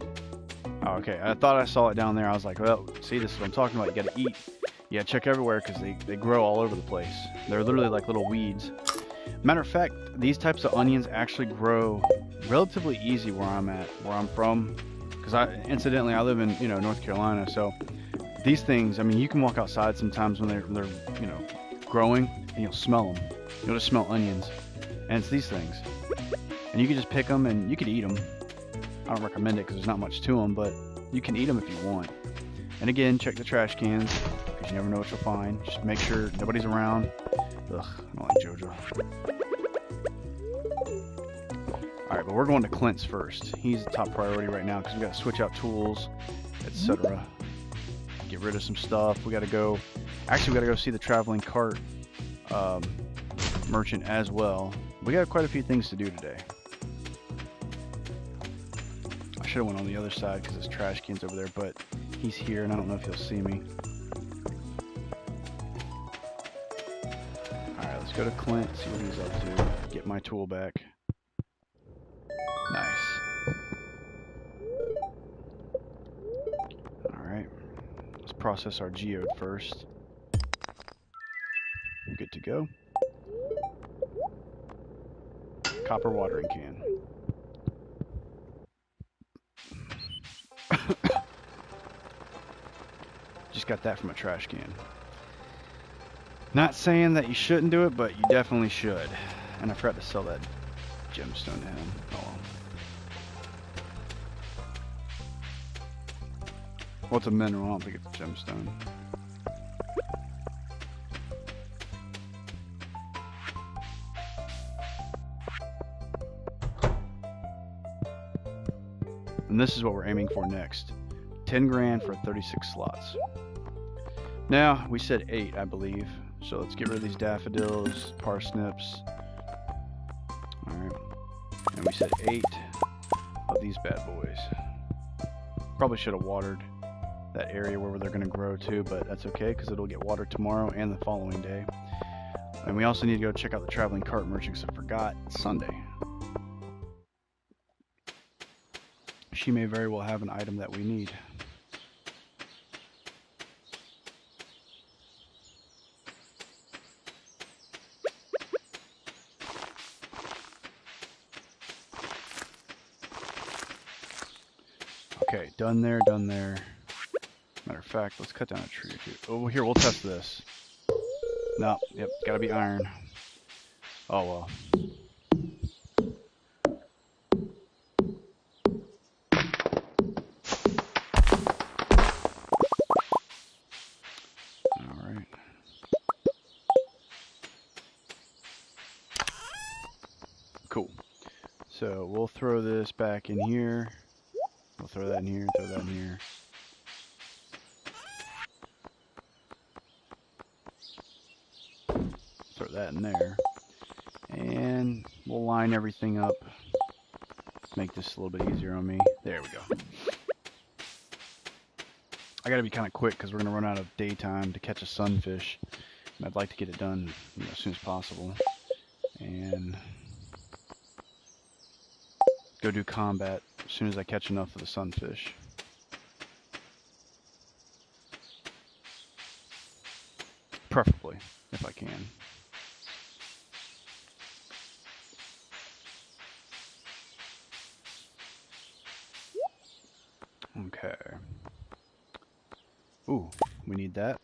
Oh, okay. I thought I saw it down there. I was like, well, see, this is what I'm talking about. You got to eat. Yeah, check everywhere because they grow all over the place. They're literally like little weeds. Matter of fact, these types of onions actually grow relatively easy where I'm from. Because incidentally, I live in, North Carolina. So these things, I mean, you can walk outside sometimes when they're growing, and you'll smell them. You'll just smell onions, and it's these things. And you can just pick them, and you can eat them. I don't recommend it because there's not much to them, but you can eat them if you want. And again, check the trash cans because you never know what you'll find. Just make sure nobody's around. Ugh, I don't like JoJo. Alright, but we're going to Clint's first. He's the top priority right now because we got to switch out tools, etc. Get rid of some stuff. We got to go... Actually, we got to go see the traveling cart merchant as well. We got quite a few things to do today. I should have went on the other side because there's trash cans over there, but he's here and I don't know if he'll see me. Alright, let's go to Clint, see what he's up to. Get my tool back. Nice. Alright. Let's process our geode first. Good to go. Copper watering can. Just got that from a trash can. Not saying that you shouldn't do it, but you definitely should. And I forgot to sell that gemstone to him. Oh well. Well, it's a mineral. I don't think it's a gemstone. And this is what we're aiming for next. 10 grand for 36 slots. Now, we said 8, I believe. So let's get rid of these daffodils, parsnips. Alright. And we said 8 of these bad boys. Probably should have watered that area where they're going to grow too, but that's okay because it'll get watered tomorrow and the following day. And we also need to go check out the traveling cart merchant because I forgot. It's Sunday. She may very well have an item that we need. Okay, done there, done there. Matter of fact, let's cut down a tree or two. Oh, here, we'll test this. No, yep, gotta be iron. Oh well. Alright. Cool. So we'll throw this back in here. We'll throw that in here, throw that in here. Throw that in there. And we'll line everything up. Make this a little bit easier on me. There we go. I gotta be kind of quick because we're gonna run out of daytime to catch a sunfish. And I'd like to get it done, as soon as possible. And go do combat as soon as I catch enough of the sunfish. Preferably, if I can. Okay. Ooh, we need that.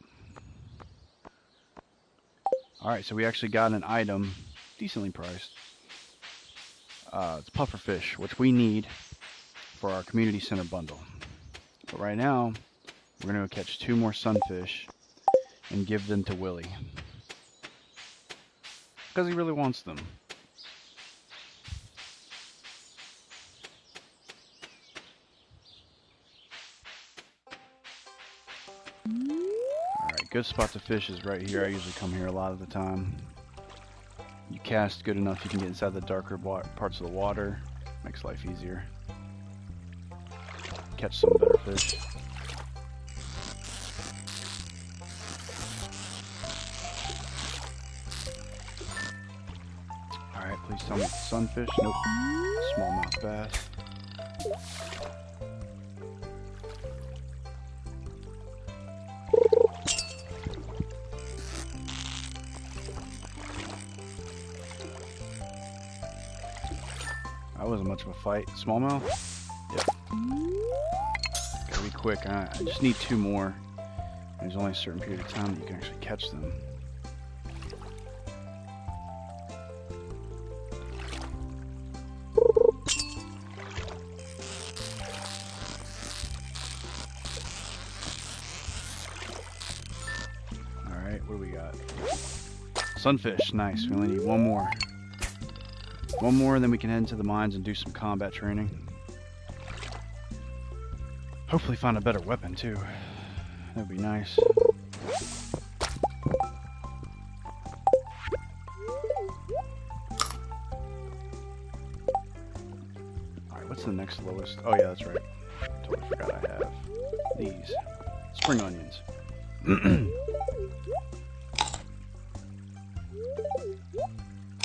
Alright, so we actually got an item, decently priced. It's pufferfish, which we need for our community center bundle. But right now, we're going to catch 2 more sunfish and give them to Willie. Because he really wants them. Alright, good spot to fish is right here. I usually come here a lot of the time. You cast good enough, you can get inside the darker parts of the water. Makes life easier. Catch some better fish. Alright, please tell me it's sunfish. Nope. Smallmouth bass. That wasn't much of a fight. Smallmouth? Yep. Gotta be quick. I just need 2 more. There's only a certain period of time that you can actually catch them. Alright, what do we got? Sunfish, nice. We only need 1 more. 1 more, and then we can head into the mines and do some combat training. Hopefully find a better weapon, too. That would be nice. Alright, what's the next lowest? Oh, yeah, that's right. Totally forgot I have these. Spring onions.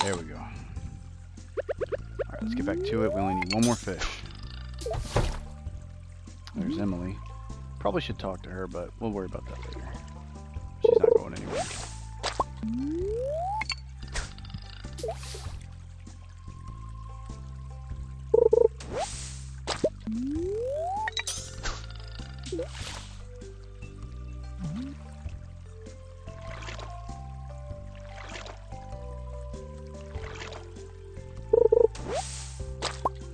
There we go. Alright, let's get back to it. We only need 1 more fish. There's Emily. Probably should talk to her, but we'll worry about that later. She's not going anywhere.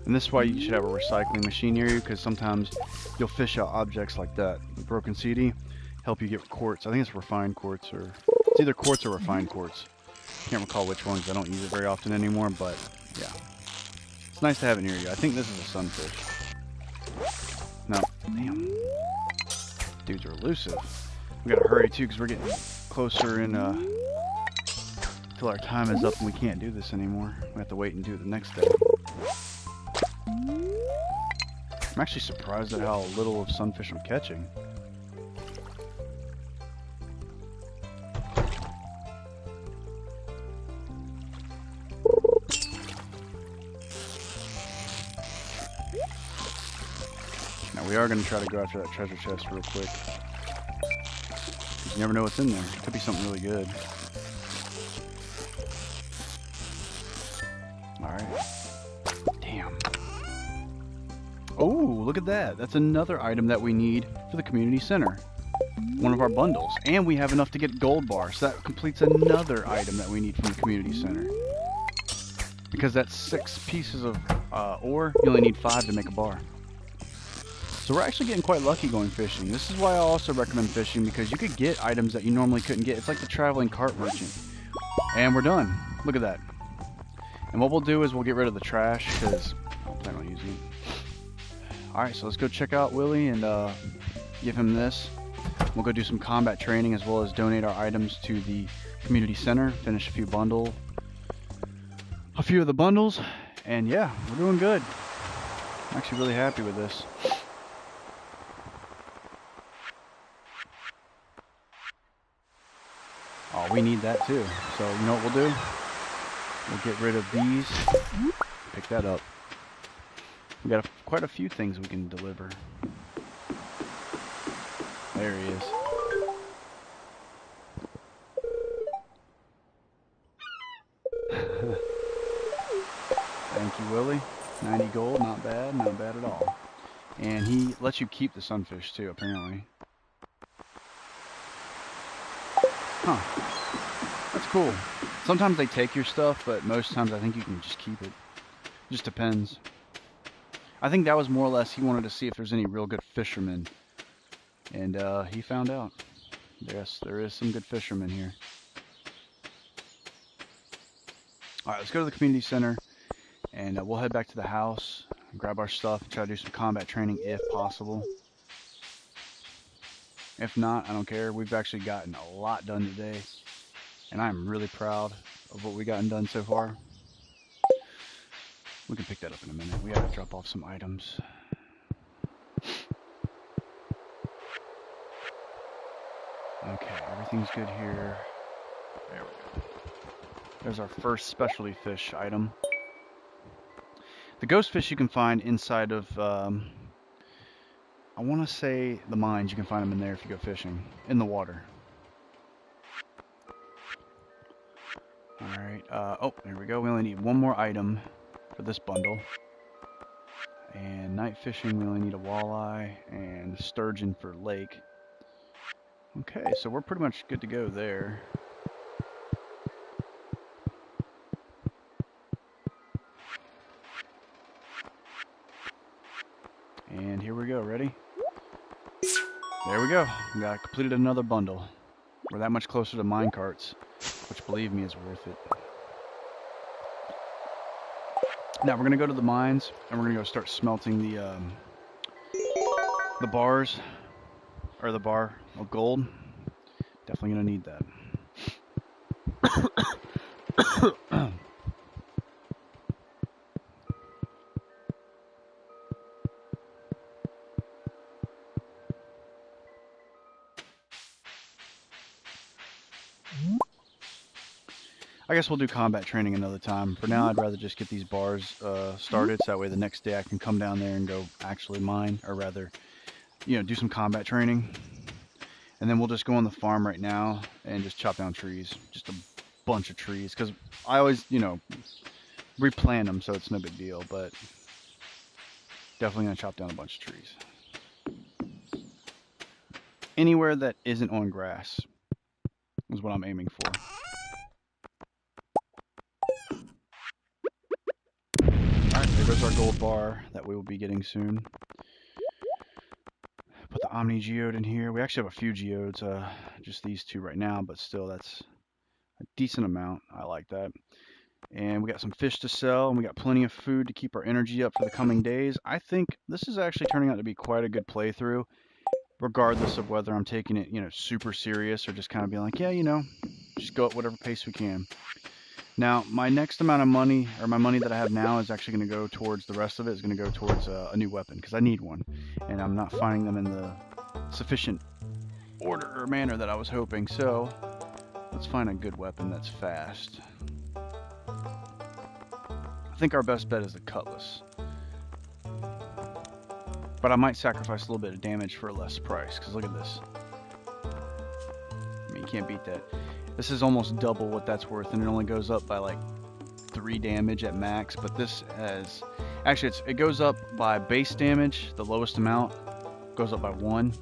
And this is why you should have a recycling machine near you, because sometimes you'll fish out objects like that. The broken CD help you get quartz. I think it's refined quartz, or it's either quartz or refined quartz. Can't recall which one because I don't use it very often anymore, but yeah. It's nice to have it near you. I think this is a sunfish. Damn. Dudes are elusive. We gotta hurry too, because we're getting closer in, till our time is up and we can't do this anymore. We have to wait and do it the next day. I'm actually surprised at how little of sunfish I'm catching. Now we are going to try to go after that treasure chest real quick. You never know what's in there. It could be something really good. Alright. Damn. Oh, look at that. That's another item that we need for the community center. One of our bundles. And we have enough to get gold bars. So that completes another item that we need from the community center. Because that's 6 pieces of ore, you only need 5 to make a bar. So we're actually getting quite lucky going fishing. This is why I also recommend fishing, because you could get items that you normally couldn't get. It's like the traveling cart merchant. And we're done. Look at that. And what we'll do is we'll get rid of the trash, because I don't plan on using it. Alright, so let's go check out Willie and give him this. We'll go do some combat training as well as donate our items to the community center. Finish a few of the bundles. And yeah, we're doing good. I'm actually really happy with this. Oh, we need that too. So you know what we'll do? We'll get rid of these. Pick that up. We got quite a few things we can deliver. There he is. Thank you, Willie. 90 gold, not bad at all. And he lets you keep the sunfish too, apparently. Huh. That's cool. Sometimes they take your stuff, but most times I think you can just keep it. Just depends. I think that was more or less he wanted to see if there's any real good fishermen. And he found out. Yes, there is some good fishermen here. Alright, let's go to the community center. And we'll head back to the house, grab our stuff, and try to do some combat training if possible. If not, I don't care. We've actually gotten a lot done today. And I'm really proud of what we've gotten done so far. We can pick that up in a minute. We gotta drop off some items. Okay, everything's good here. There we go. There's our first specialty fish item. The ghost fish you can find inside of, I want to say the mines. You can find them in there if you go fishing. In the water. Alright, oh, there we go. We only need one more item for this bundle. And night fishing, we only need a walleye and sturgeon for lake. Okay, so we're pretty much good to go there. And here we go, ready? There we go. We got completed another bundle. We're that much closer to minecarts, which believe me is worth it. Now we're gonna go to the mines and we're gonna go start smelting the bars, or the bar of gold. Definitely gonna need that. I guess we'll do combat training another time. For now, I'd rather just get these bars started, so that way the next day I can come down there and go actually mine, or rather, you know, do some combat training. And then we'll just go on the farm right now and just chop down trees. Just a bunch of trees, because I always, you know, replant them, so it's no big deal, but definitely going to chop down a bunch of trees. Anywhere that isn't on grass is what I'm aiming for. Alright, there goes our gold bar that we will be getting soon. Put the Omni Geode in here. We actually have a few geodes, just these two right now, but still that's a decent amount. I like that. And we got some fish to sell, and we got plenty of food to keep our energy up for the coming days. I think this is actually turning out to be quite a good playthrough, regardless of whether I'm taking it, super serious or just kind of being like, yeah, just go at whatever pace we can. Now, my next amount of money, or my money that I have now, is actually going to go towards the rest of it, is going to go towards a new weapon, because I need one. And I'm not finding them in the sufficient order or manner that I was hoping. So, let's find a good weapon that's fast. I think our best bet is the cutlass. But I might sacrifice a little bit of damage for a less price, because look at this. I mean, you can't beat that. This is almost double what that's worth, and it only goes up by like 3 damage at max, but this has... Actually, it goes up by base damage, the lowest amount goes up by 1,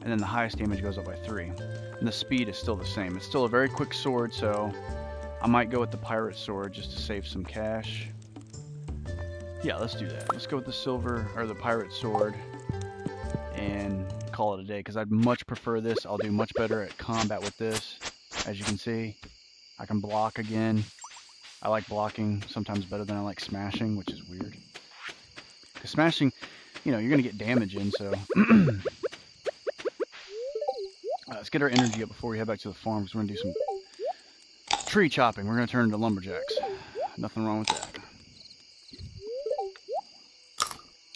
and then the highest damage goes up by 3. And the speed is still the same. It's still a very quick sword, so I might go with the pirate sword just to save some cash. Yeah, let's do that. Let's go with the silver, or the pirate sword, and call it a day, because I'd much prefer this. I'll do much better at combat with this. As you can see, I can block again. I like blocking sometimes better than I like smashing, which is weird. Because smashing, you're going to get damage in, so... Let's get our energy up before we head back to the farm, because we're going to do some tree chopping. We're going to turn into lumberjacks. Nothing wrong with that.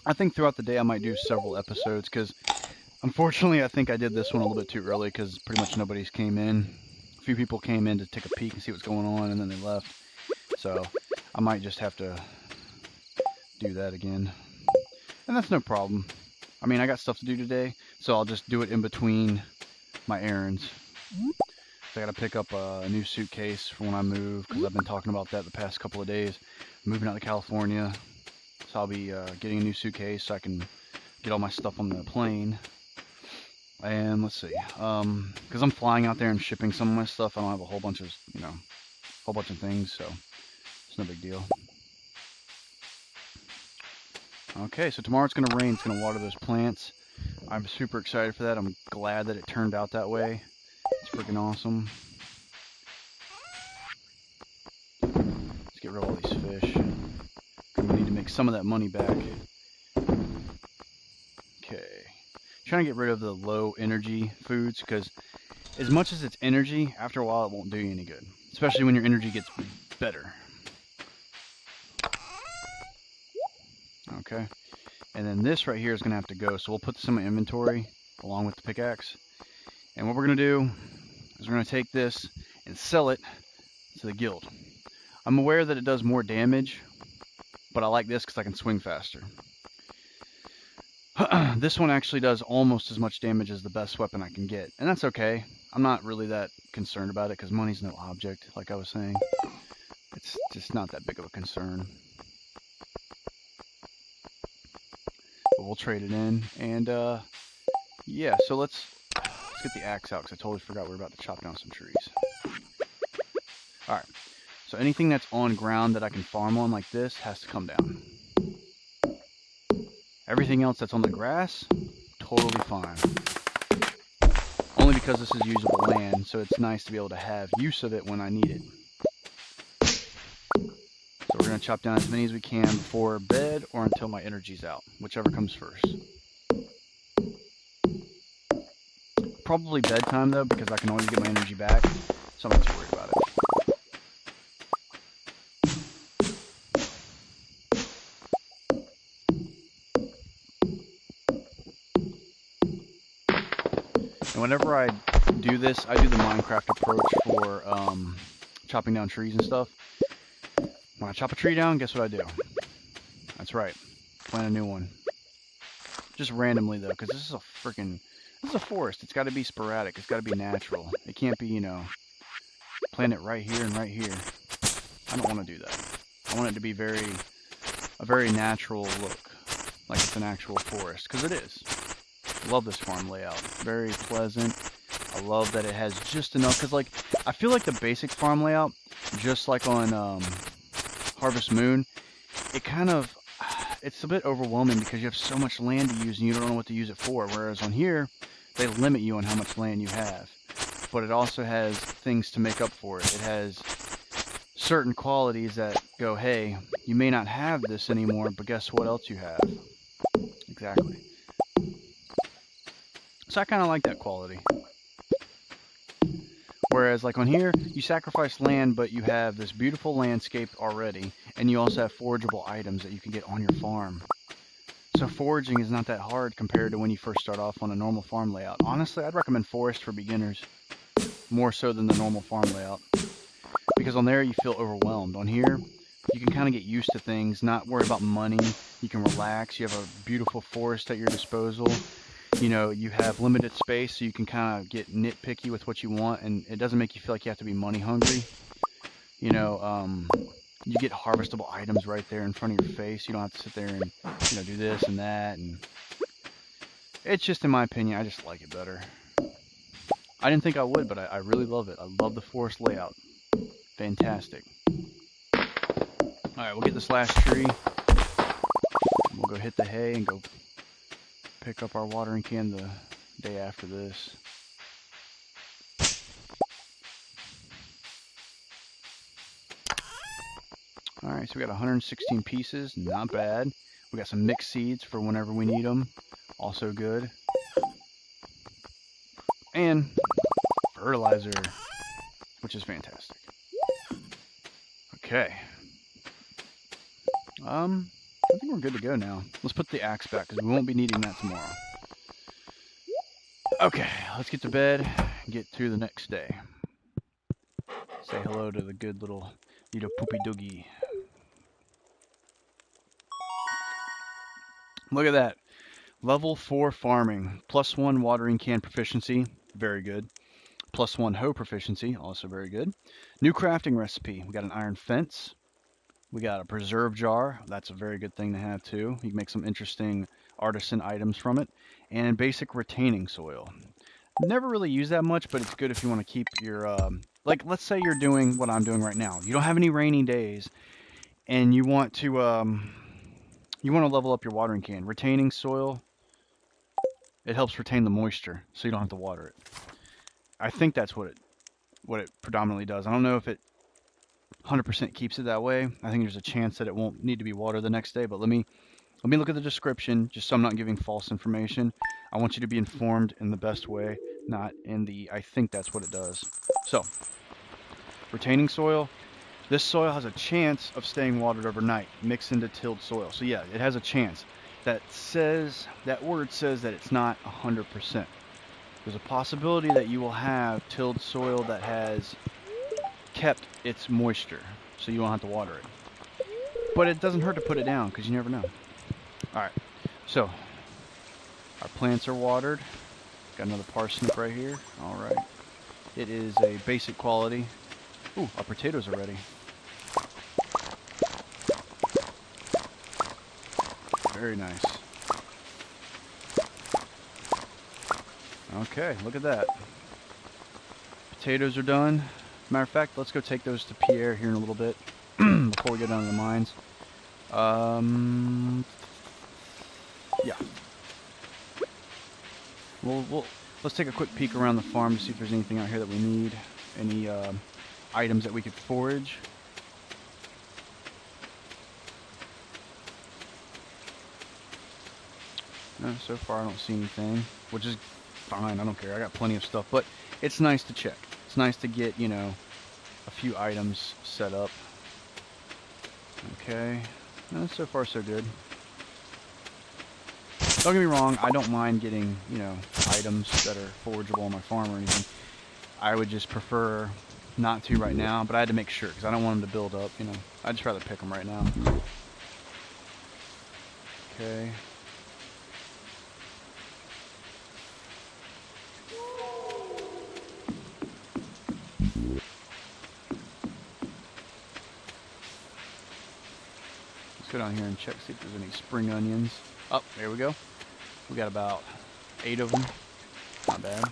I think throughout the day I might do several episodes, because unfortunately I think I did this one a little bit too early, because pretty much nobody's came in. A few people came in to take a peek and see what's going on, and then they left. So I might just have to do that again. And that's no problem. I mean, I got stuff to do today, so I'll just do it in between my errands. So I got to pick up a new suitcase for when I move, because I've been talking about that the past couple of days. Moving out to California, so I'll be getting a new suitcase so I can get all my stuff on the plane. And let's see, because I'm flying out there and shipping some of my stuff, I don't have a whole bunch of, things, so it's no big deal. Okay, so tomorrow it's going to rain, it's going to water those plants. I'm super excited for that. I'm glad that it turned out that way. It's freaking awesome. Let's get rid of all these fish. We need to make some of that money back. Okay. Trying to get rid of the low energy foods, because as much as it's energy, after a while it won't do you any good. Especially when your energy gets better. Okay. And then this right here is going to have to go, so we'll put this in my inventory along with the pickaxe. And what we're going to do is we're going to take this and sell it to the guild. I'm aware that it does more damage, but I like this because I can swing faster. This one actually does almost as much damage as the best weapon I can get, and that's okay. I'm not really that concerned about it because money's no object, like I was saying. It's just not that big of a concern. But we'll trade it in, and yeah, so let's get the axe out, because I totally forgot we were about to chop down some trees. Alright, so anything that's on ground that I can farm on like this has to come down. Everything else that's on the grass, totally fine. Only because this is usable land, so it's nice to be able to have use of it when I need it. So we're going to chop down as many as we can before bed or until my energy's out, whichever comes first. Probably bedtime though, because I can always get my energy back, so I'm not too worried about it. And whenever I do this, I do the Minecraft approach for chopping down trees and stuff. When I chop a tree down, guess what I do? That's right, plant a new one. Just randomly though, because this is a forest. It's got to be sporadic. It's got to be natural. It can't be, plant it right here and right here. I don't want to do that. I want it to be a very natural look, like it's an actual forest, because it is. I love this farm layout. Very pleasant. I love that it has just enough, because like I feel like the basic farm layout, just like on Harvest Moon, it's a bit overwhelming because you have so much land to use and you don't know what to use it for. Whereas on here, they limit you on how much land you have. But it also has things to make up for it. It has certain qualities that go, hey, you may not have this anymore, but guess what else you have? Exactly. So I kind of like that quality. Whereas, like on here, you sacrifice land, but you have this beautiful landscape already, and you also have forageable items that you can get on your farm. So foraging is not that hard compared to when you first start off on a normal farm layout. Honestly, I'd recommend forest for beginners more so than the normal farm layout. Because on there, you feel overwhelmed. On here, you can kind of get used to things, not worry about money. You can relax. You have a beautiful forest at your disposal. You know, you have limited space, so you can kind of get nitpicky with what you want, and it doesn't make you feel like you have to be money hungry. You know, you get harvestable items right there in front of your face. You don't have to sit there and, you know, do this and that. And it's just, in my opinion, I just like it better. I didn't think I would, but I really love it. I love the forest layout. Fantastic. Alright, we'll get this last tree. We'll go hit the hay and go pick up our watering can the day after this. Alright, so we got 116 pieces. Not bad. We got some mixed seeds for whenever we need them. Also good. And fertilizer, which is fantastic. Okay. I think we're good to go now. Let's put the axe back because we won't be needing that tomorrow. Okay, let's get to bed and get through the next day. Say hello to the good little poopy doogie. Look at that. Level 4 farming. +1 watering can proficiency. Very good. +1 hoe proficiency. Also very good. New crafting recipe. We got an iron fence. We got a preserve jar. That's a very good thing to have too. You can make some interesting artisan items from it. And basic retaining soil. Never really use that much, but it's good if you want to keep your, like, let's say you're doing what I'm doing right now. You don't have any rainy days, and you want to level up your watering can. Retaining soil, it helps retain the moisture, so you don't have to water it. I think that's what it predominantly does. I don't know if it 100% keeps it that way. I think there's a chance that it won't need to be watered the next day, but let me look at the description, just so I'm not giving false information. I want you to be informed in the best way, not in the, I think that's what it does. So, retaining soil. This soil has a chance of staying watered overnight, mixed into tilled soil. So yeah, it has a chance. That word says that it's not 100%. There's a possibility that you will have tilled soil that has kept its moisture, so you won't have to water it. But it doesn't hurt to put it down, because you never know. Alright, so our plants are watered. Got another parsnip right here. Alright. It is a basic quality. Ooh, our potatoes are ready. Very nice. Okay, look at that. Potatoes are done. Matter of fact, let's go take those to Pierre here in a little bit before we go down to the mines. Yeah. Let's take a quick peek around the farm to see if there's anything out here that we need. Any items that we could forage. No, so far I don't see anything, which is fine. I don't care. I got plenty of stuff, but it's nice to check. It's nice to get, you know, a few items set up. Okay. No, so far so good. Don't get me wrong, I don't mind getting, you know, items that are forageable on my farm or anything. I would just prefer not to right now, but I had to make sure, because I don't want them to build up, you know. I'd just rather pick them right now. Okay. Let's go down here and check, see if there's any spring onions. Oh, there we go. We got about 8 of them. Not bad.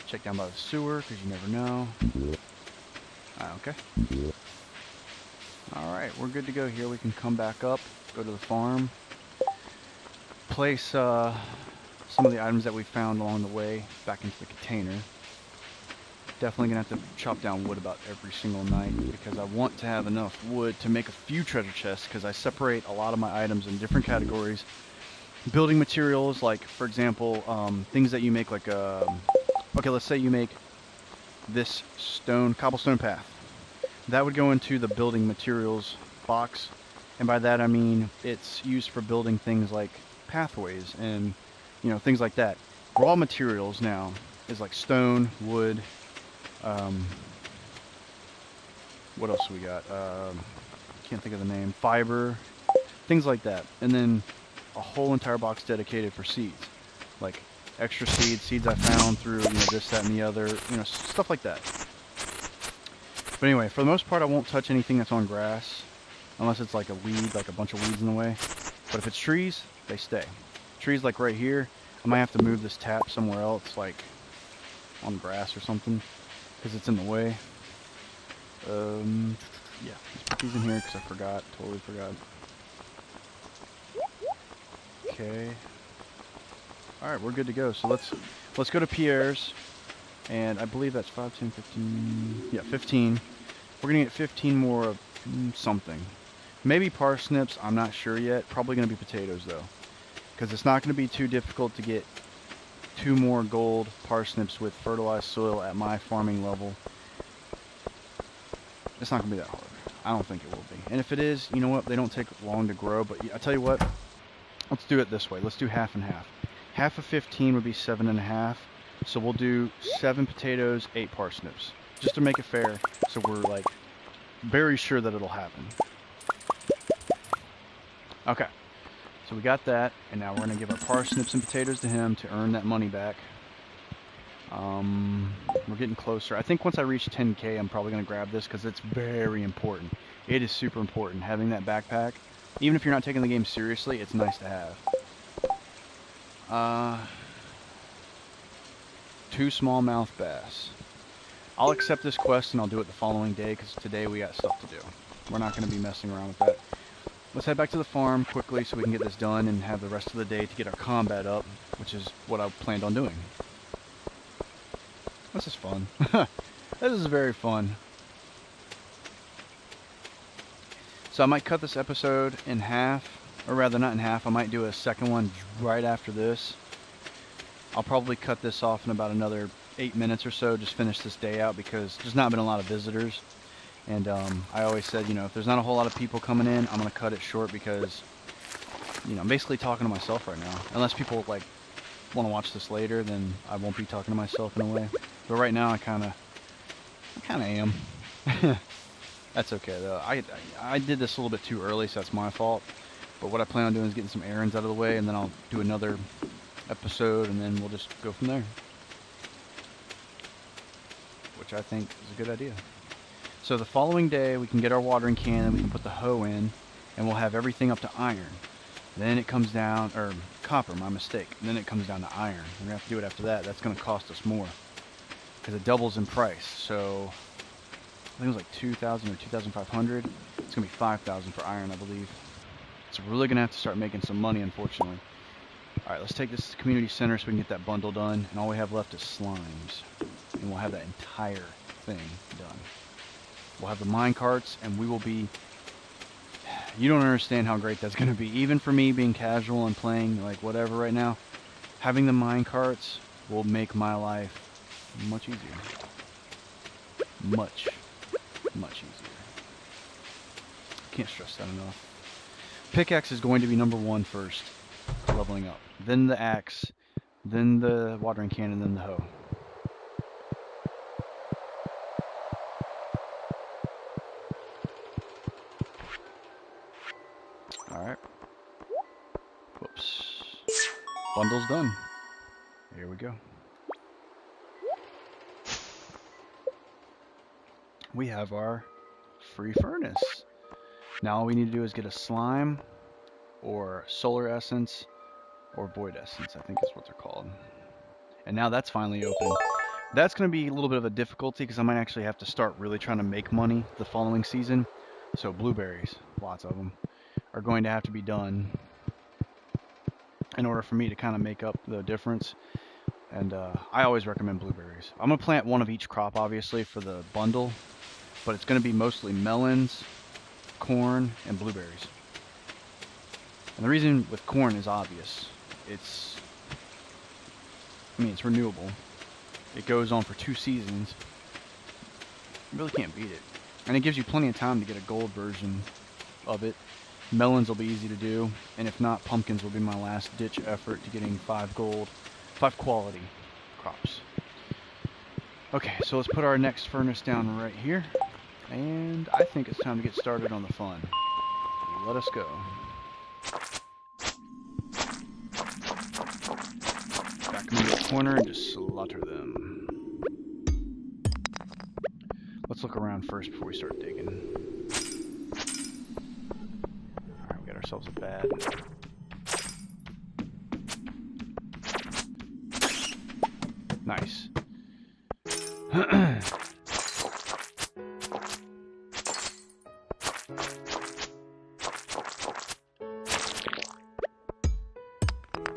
Check down by the sewer, because you never know. Okay. Alright, we're good to go here. We can come back up, go to the farm, place some of the items that we found along the way back into the container. Definitely gonna have to chop down wood about every single night because I want to have enough wood to make a few treasure chests because I separate a lot of my items in different categories. Building materials, like for example, things that you make like okay, let's say you make this cobblestone path. That would go into the building materials box, and by that I mean it's used for building things like pathways and things like that. Raw materials now is like stone, wood. What else we got? Can't think of the name. Fiber, things like that, and then a whole entire box dedicated for seeds, like extra seeds I found through this, that, and the other, stuff like that. But anyway, for the most part, I won't touch anything that's on grass, unless it's like a weed, like a bunch of weeds in the way. But if it's trees, they stay. Trees like right here, I might have to move this tap somewhere else, like on grass or something, because it's in the way. Yeah, let's put these in here because I forgot, totally forgot. Okay. All right, we're good to go. So let's go to Pierre's, and I believe that's 5, 10, 15. Yeah, 15. We're gonna get 15 more of something. Maybe parsnips. I'm not sure yet. Probably gonna be potatoes though, because it's not gonna be too difficult to get 2 more gold parsnips with fertilized soil at my farming level. It's not gonna be that hard. I don't think it will be. And if it is, you know what? They don't take long to grow. But I tell you what. Let's do it this way. Let's do half and half. Half of 15 would be 7.5. So we'll do 7 potatoes, 8 parsnips, just to make it fair. So we're like very sure that it'll happen. Okay. So we got that, and now we're gonna give our parsnips and potatoes to him to earn that money back. We're getting closer. I think once I reach 10K, I'm probably gonna grab this because it's very important. It is super important having that backpack. Even if you're not taking the game seriously, it's nice to have. 2 smallmouth bass. I'll accept this quest and I'll do it the following day because today we got stuff to do. We're not going to be messing around with that. Let's head back to the farm quickly so we can get this done and have the rest of the day to get our combat up, which is what I planned on doing. This is fun. This is very fun. So I might cut this episode in half, or rather not in half, I might do a second one right after this. I'll probably cut this off in about another 8 minutes or so, just finish this day out because there's not been a lot of visitors. And I always said, if there's not a whole lot of people coming in, I'm going to cut it short because, I'm basically talking to myself right now. Unless people, want to watch this later, then I won't be talking to myself in a way. But right now, I kind of am. That's okay, though. I did this a little bit too early, so that's my fault. But what I plan on doing is getting some errands out of the way, and then I'll do another episode, and then we'll just go from there. Which I think is a good idea. So the following day, we can get our watering can, and we can put the hoe in, and we'll have everything up to iron. Then it comes down, or copper, my mistake. And then it comes down to iron. We're going to have to do it after that. That's going to cost us more. Because it doubles in price. So I think it was like 2,000 or 2,500. It's going to be 5,000 for iron, I believe. So we're really going to have to start making some money, unfortunately. Alright, let's take this to the community center so we can get that bundle done. And all we have left is slimes. And we'll have that entire thing done. We'll have the mine carts, and we will be... You don't understand how great that's going to be. Even for me being casual and playing like whatever right now, having the mine carts will make my life much easier. Much easier. Can't stress that enough. Pickaxe is going to be number 1 first, leveling up. Then the axe, then the watering can, and then the hoe. Alright. Whoops. Bundle's done. Here we go. We have our free furnace. Now all we need to do is get a slime, or solar essence, or void essence, I think is what they're called. And now that's finally open. That's going to be a little bit of a difficulty because I might actually have to start really trying to make money the following season. So blueberries, lots of them, are going to have to be done in order for me to kind of make up the difference. And I always recommend blueberries. I'm going to plant one of each crop, obviously, for the bundle. But it's going to be mostly melons, corn, and blueberries. And the reason with corn is obvious. It's renewable. It goes on for 2 seasons. You really can't beat it. And it gives you plenty of time to get a gold version of it. Melons will be easy to do. And if not, pumpkins will be my last ditch effort to getting 5 quality crops. Okay, so let's put our next furnace down right here. And I think it's time to get started on the fun. Let us go. Back them into the corner and just slaughter them. Let's look around first before we start digging. Alright, we got ourselves a bed. Nice.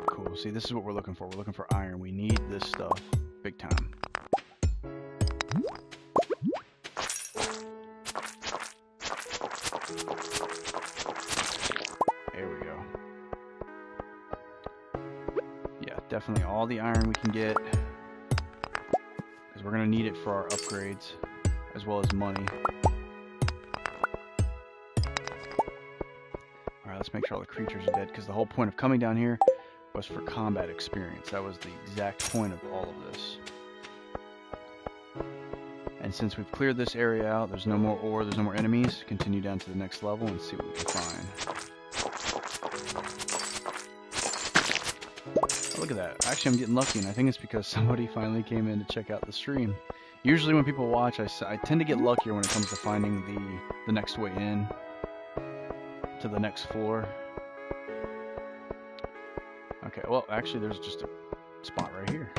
Cool. See, this is what we're looking for. We're looking for iron. We need this stuff big time. There we go. Yeah, definitely all the iron we can get. We're going to need it for our upgrades, as well as money. Alright, let's make sure all the creatures are dead, because the whole point of coming down here was for combat experience. That was the exact point of all of this. And since we've cleared this area out, there's no more ore, there's no more enemies. Continue down to the next level and see what we can find. Look at that. Actually, I'm getting lucky, and I think it's because somebody finally came in to check out the stream. Usually when people watch, I tend to get luckier when it comes to finding the next way in to the next floor. Okay, well, actually, there's just a spot right here.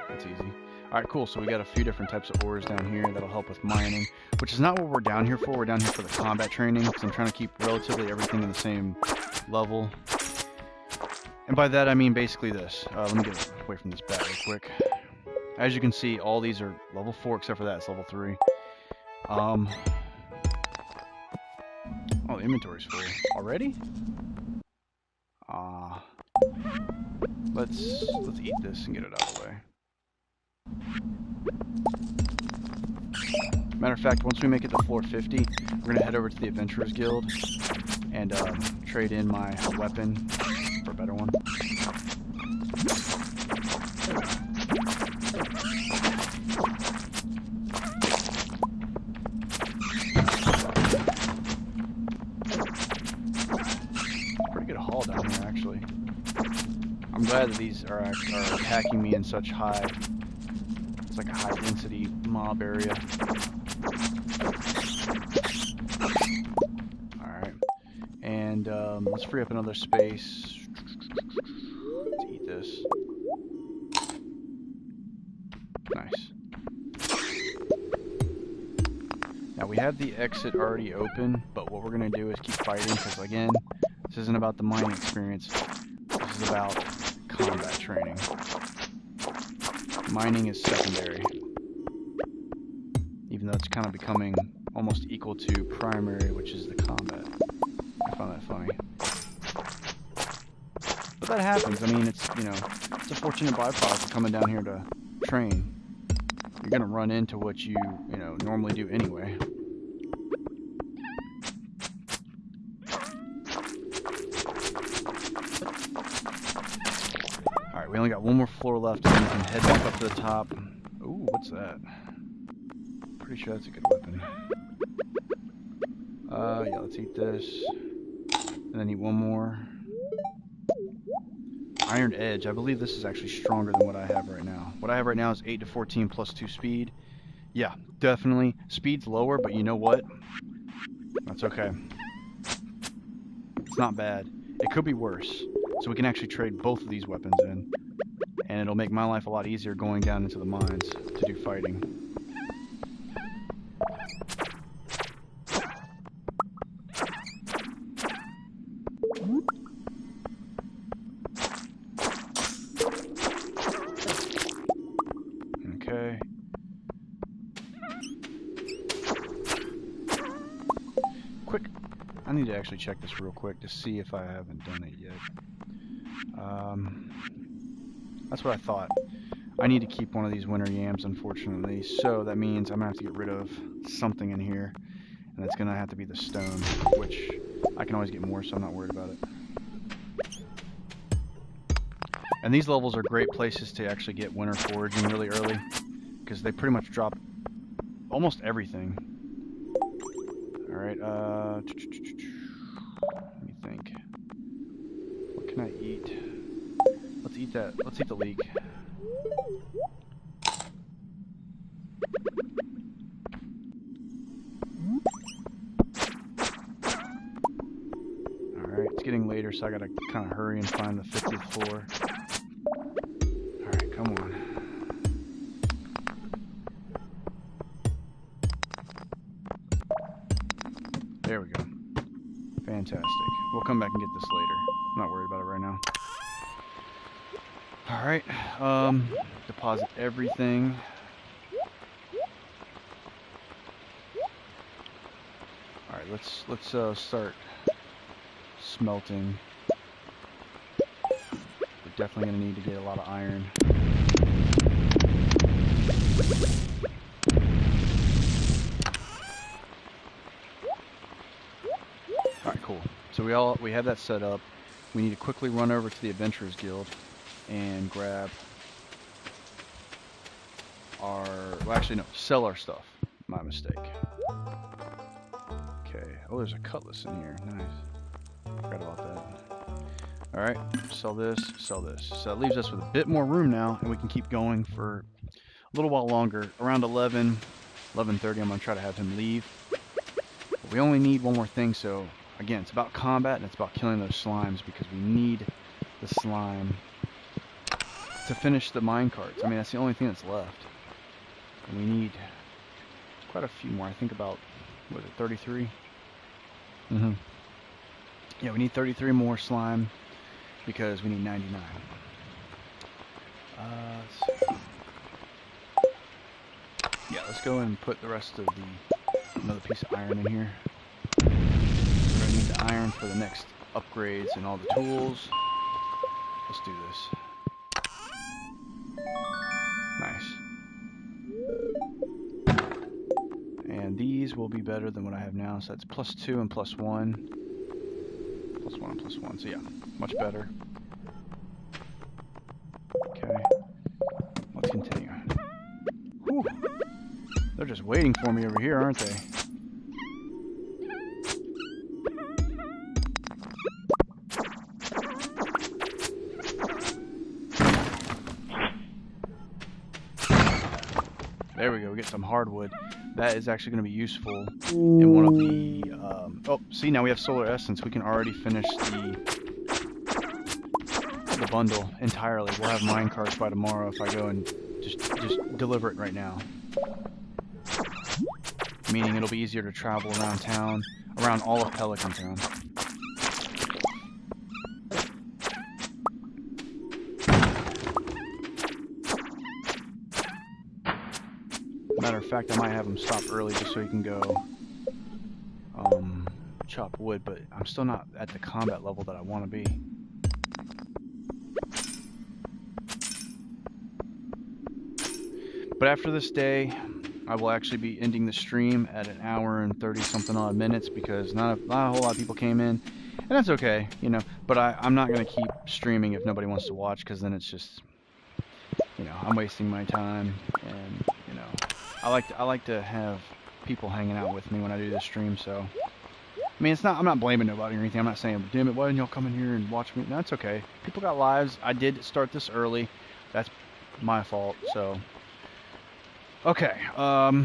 That's easy. Alright, cool. So we got a few different types of ores down here that'll help with mining, which is not what we're down here for. We're down here for the combat training, because I'm trying to keep relatively everything in the same level. And by that I mean basically this. Let me get away from this bat real quick. As you can see, all these are level 4 except for that, it's level 3. Oh, the inventory's full. Already? Let's eat this and get it out of the way. Matter of fact, once we make it to floor 50, we're gonna head over to the Adventurers Guild and trade in my weapon for a better one. Pretty good haul down here, actually. I'm glad that these are attacking me in such high. It's like a high density mob area. Alright. And let's free up another space to eat this. Nice. Now we have the exit already open, but what we're going to do is keep fighting, because again, this isn't about the mining experience. This is about combat training. Mining is secondary, even though it's kind of becoming almost equal to primary, which is the combat. I found that funny. But that happens. I mean, it's, you know, it's a fortunate byproduct of coming down here to train. You're going to run into what you know, normally do anyway. Alright, we only got one more floor left, and we can head back up to the top. Ooh, what's that? Pretty sure that's a good weapon. Yeah, let's eat this. And then eat one more. Iron Edge. I believe this is actually stronger than what I have right now. What I have right now is 8 to 14 plus 2 speed. Yeah, definitely. Speed's lower, but you know what? That's okay. It's not bad. It could be worse. So we can actually trade both of these weapons in. And it'll make my life a lot easier going down into the mines to do fighting. I need to actually check this real quick to see if I haven't done it yet. That's what I thought. I need to keep one of these winter yams, unfortunately, so that means I'm going to have to get rid of something in here, and it's going to have to be the stone, which I can always get more, so I'm not worried about it. And these levels are great places to actually get winter foraging really early, because they pretty much drop almost everything. Alright, let me think. What can I eat? Let's eat that. Let's eat the leek. Alright, it's getting later, so I gotta kind of hurry and find the 50th floor. Alright, come on. There we go. Fantastic. We'll come back and get this later. I'm not worried about it right now. Alright, deposit everything. Alright, let's start smelting. We're definitely going to need to get a lot of iron. Alright, cool. So we have that set up. We need to quickly run over to the Adventurers Guild and grab our... Well, actually, no. Sell our stuff. My mistake. Okay. Oh, there's a cutlass in here. Nice. Forgot about that. Alright. Sell this. Sell this. So that leaves us with a bit more room now, and we can keep going for a little while longer. Around 11, 11:30, I'm going to try to have him leave. But we only need one more thing, so... Again, it's about combat, and it's about killing those slimes, because we need the slime to finish the minecarts. I mean, that's the only thing that's left. And we need quite a few more. I think about, what is it, 33? Mm-hmm. Yeah, we need 33 more slime, because we need 99. Yeah, let's go and put the rest of another piece of iron in here. We're going to need the iron for the next upgrades and all the tools. Let's do this. Nice. And these will be better than what I have now, so that's +2 and +1. +1 and +1, so yeah, much better. Okay. Let's continue. Whew. They're just waiting for me over here, aren't they? There we go, we get some hardwood. That is actually going to be useful in one of the... oh, see, now we have solar essence. We can already finish the bundle entirely. We'll have minecarts by tomorrow if I go and just deliver it right now. Meaning it'll be easier to travel around town, around all of Pelican Town. Matter of fact, I might have him stop early just so he can go chop wood, but I'm still not at the combat level that I want to be. But after this day, I will actually be ending the stream at 1 hour and 30-something odd minutes because not a whole lot of people came in, and that's okay, you know. But I'm not going to keep streaming if nobody wants to watch, because then it's just, you know, I'm wasting my time, and you know, I like to have people hanging out with me when I do this stream. So I mean, I'm not blaming nobody or anything. I'm not saying, damn it, why didn't y'all come in here and watch me? No, that's okay. People got lives. I did start this early. That's my fault. So okay. Wow,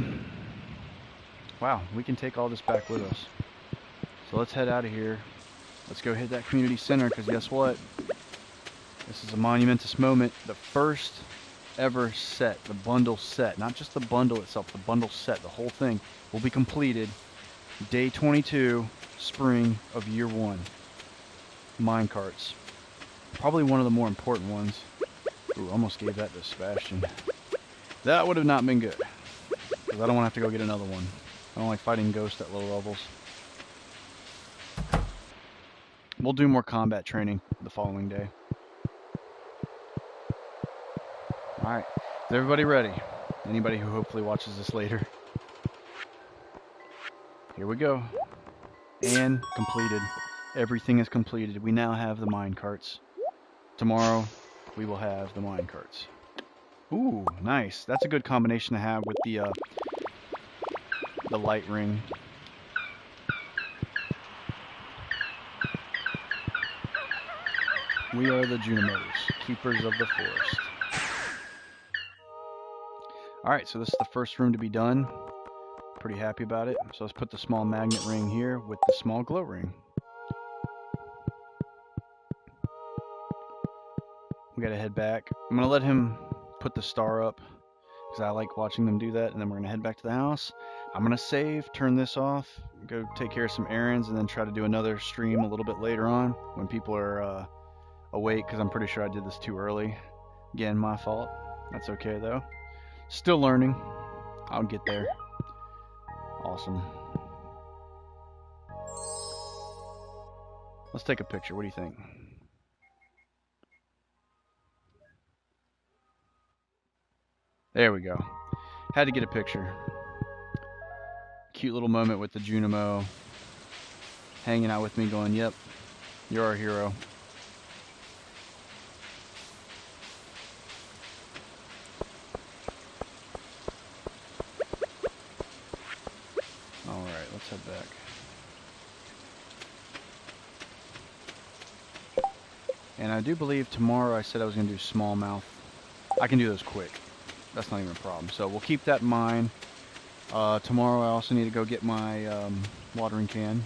we can take all this back with us. So let's head out of here. Let's go hit that community center, because guess what? This is a monumentous moment. The first ever set, the bundle set, not just the bundle itself, the bundle set, the whole thing will be completed day 22, spring of year 1. Minecarts. Probably one of the more important ones. Ooh, almost gave that to Sebastian. That would have not been good, because I don't want to have to go get another one. I don't like fighting ghosts at low levels. We'll do more combat training the following day. Alright, is everybody ready? Anybody who hopefully watches this later. Here we go. And completed. Everything is completed. We now have the mine carts. Tomorrow, we will have the mine carts. Ooh, nice. That's a good combination to have with the light ring. We are the Junimos, keepers of the forest. Alright, so this is the first room to be done. Pretty happy about it. So let's put the small magnet ring here with the small glow ring. We gotta head back. I'm gonna let him put the star up because I like watching them do that, and then we're gonna head back to the house. I'm gonna save, turn this off, go take care of some errands, and then try to do another stream a little bit later on when people are awake, because I'm pretty sure I did this too early. Again, my fault. That's okay though. Still learning. I'll get there. Awesome. Let's take a picture. What do you think? There we go. Had to get a picture. Cute little moment with the Junimo hanging out with me going, yep, you're our hero. Alright, let's head back. And I do believe tomorrow I said I was going to do smallmouth. I can do those quick. That's not even a problem. So we'll keep that in mind. Tomorrow I also need to go get my watering can.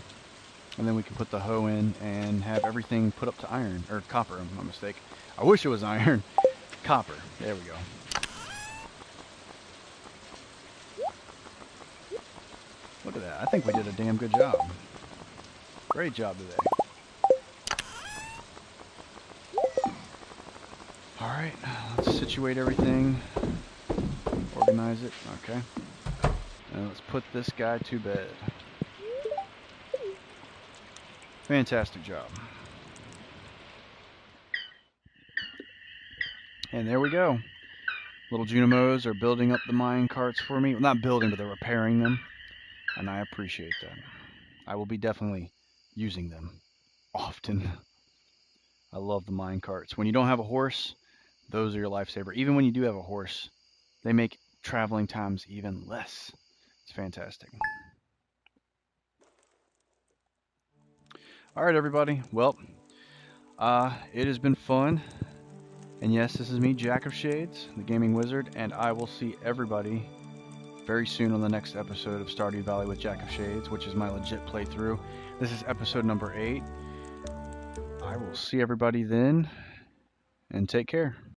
And then we can put the hoe in and have everything put up to iron. Or copper, my mistake. I wish it was iron. Copper. There we go. Look at that. I think we did a damn good job. Great job today. Alright, let's situate everything. Organize it. Okay. And let's put this guy to bed. Fantastic job. And there we go. Little Junimos are building up the mine carts for me. Well, not building, but they're repairing them. And I appreciate that. I will be definitely using them often. I love the mine carts. When you don't have a horse, those are your lifesaver. Even when you do have a horse, they make traveling times even less. It's fantastic. Alright, everybody. Well, it has been fun. And yes, this is me, Jack of Shades, the Gaming Wizard, and I will see everybody very soon on the next episode of Stardew Valley with Jack of Shades, which is my legit playthrough. This is episode number 8. I will see everybody then, and take care.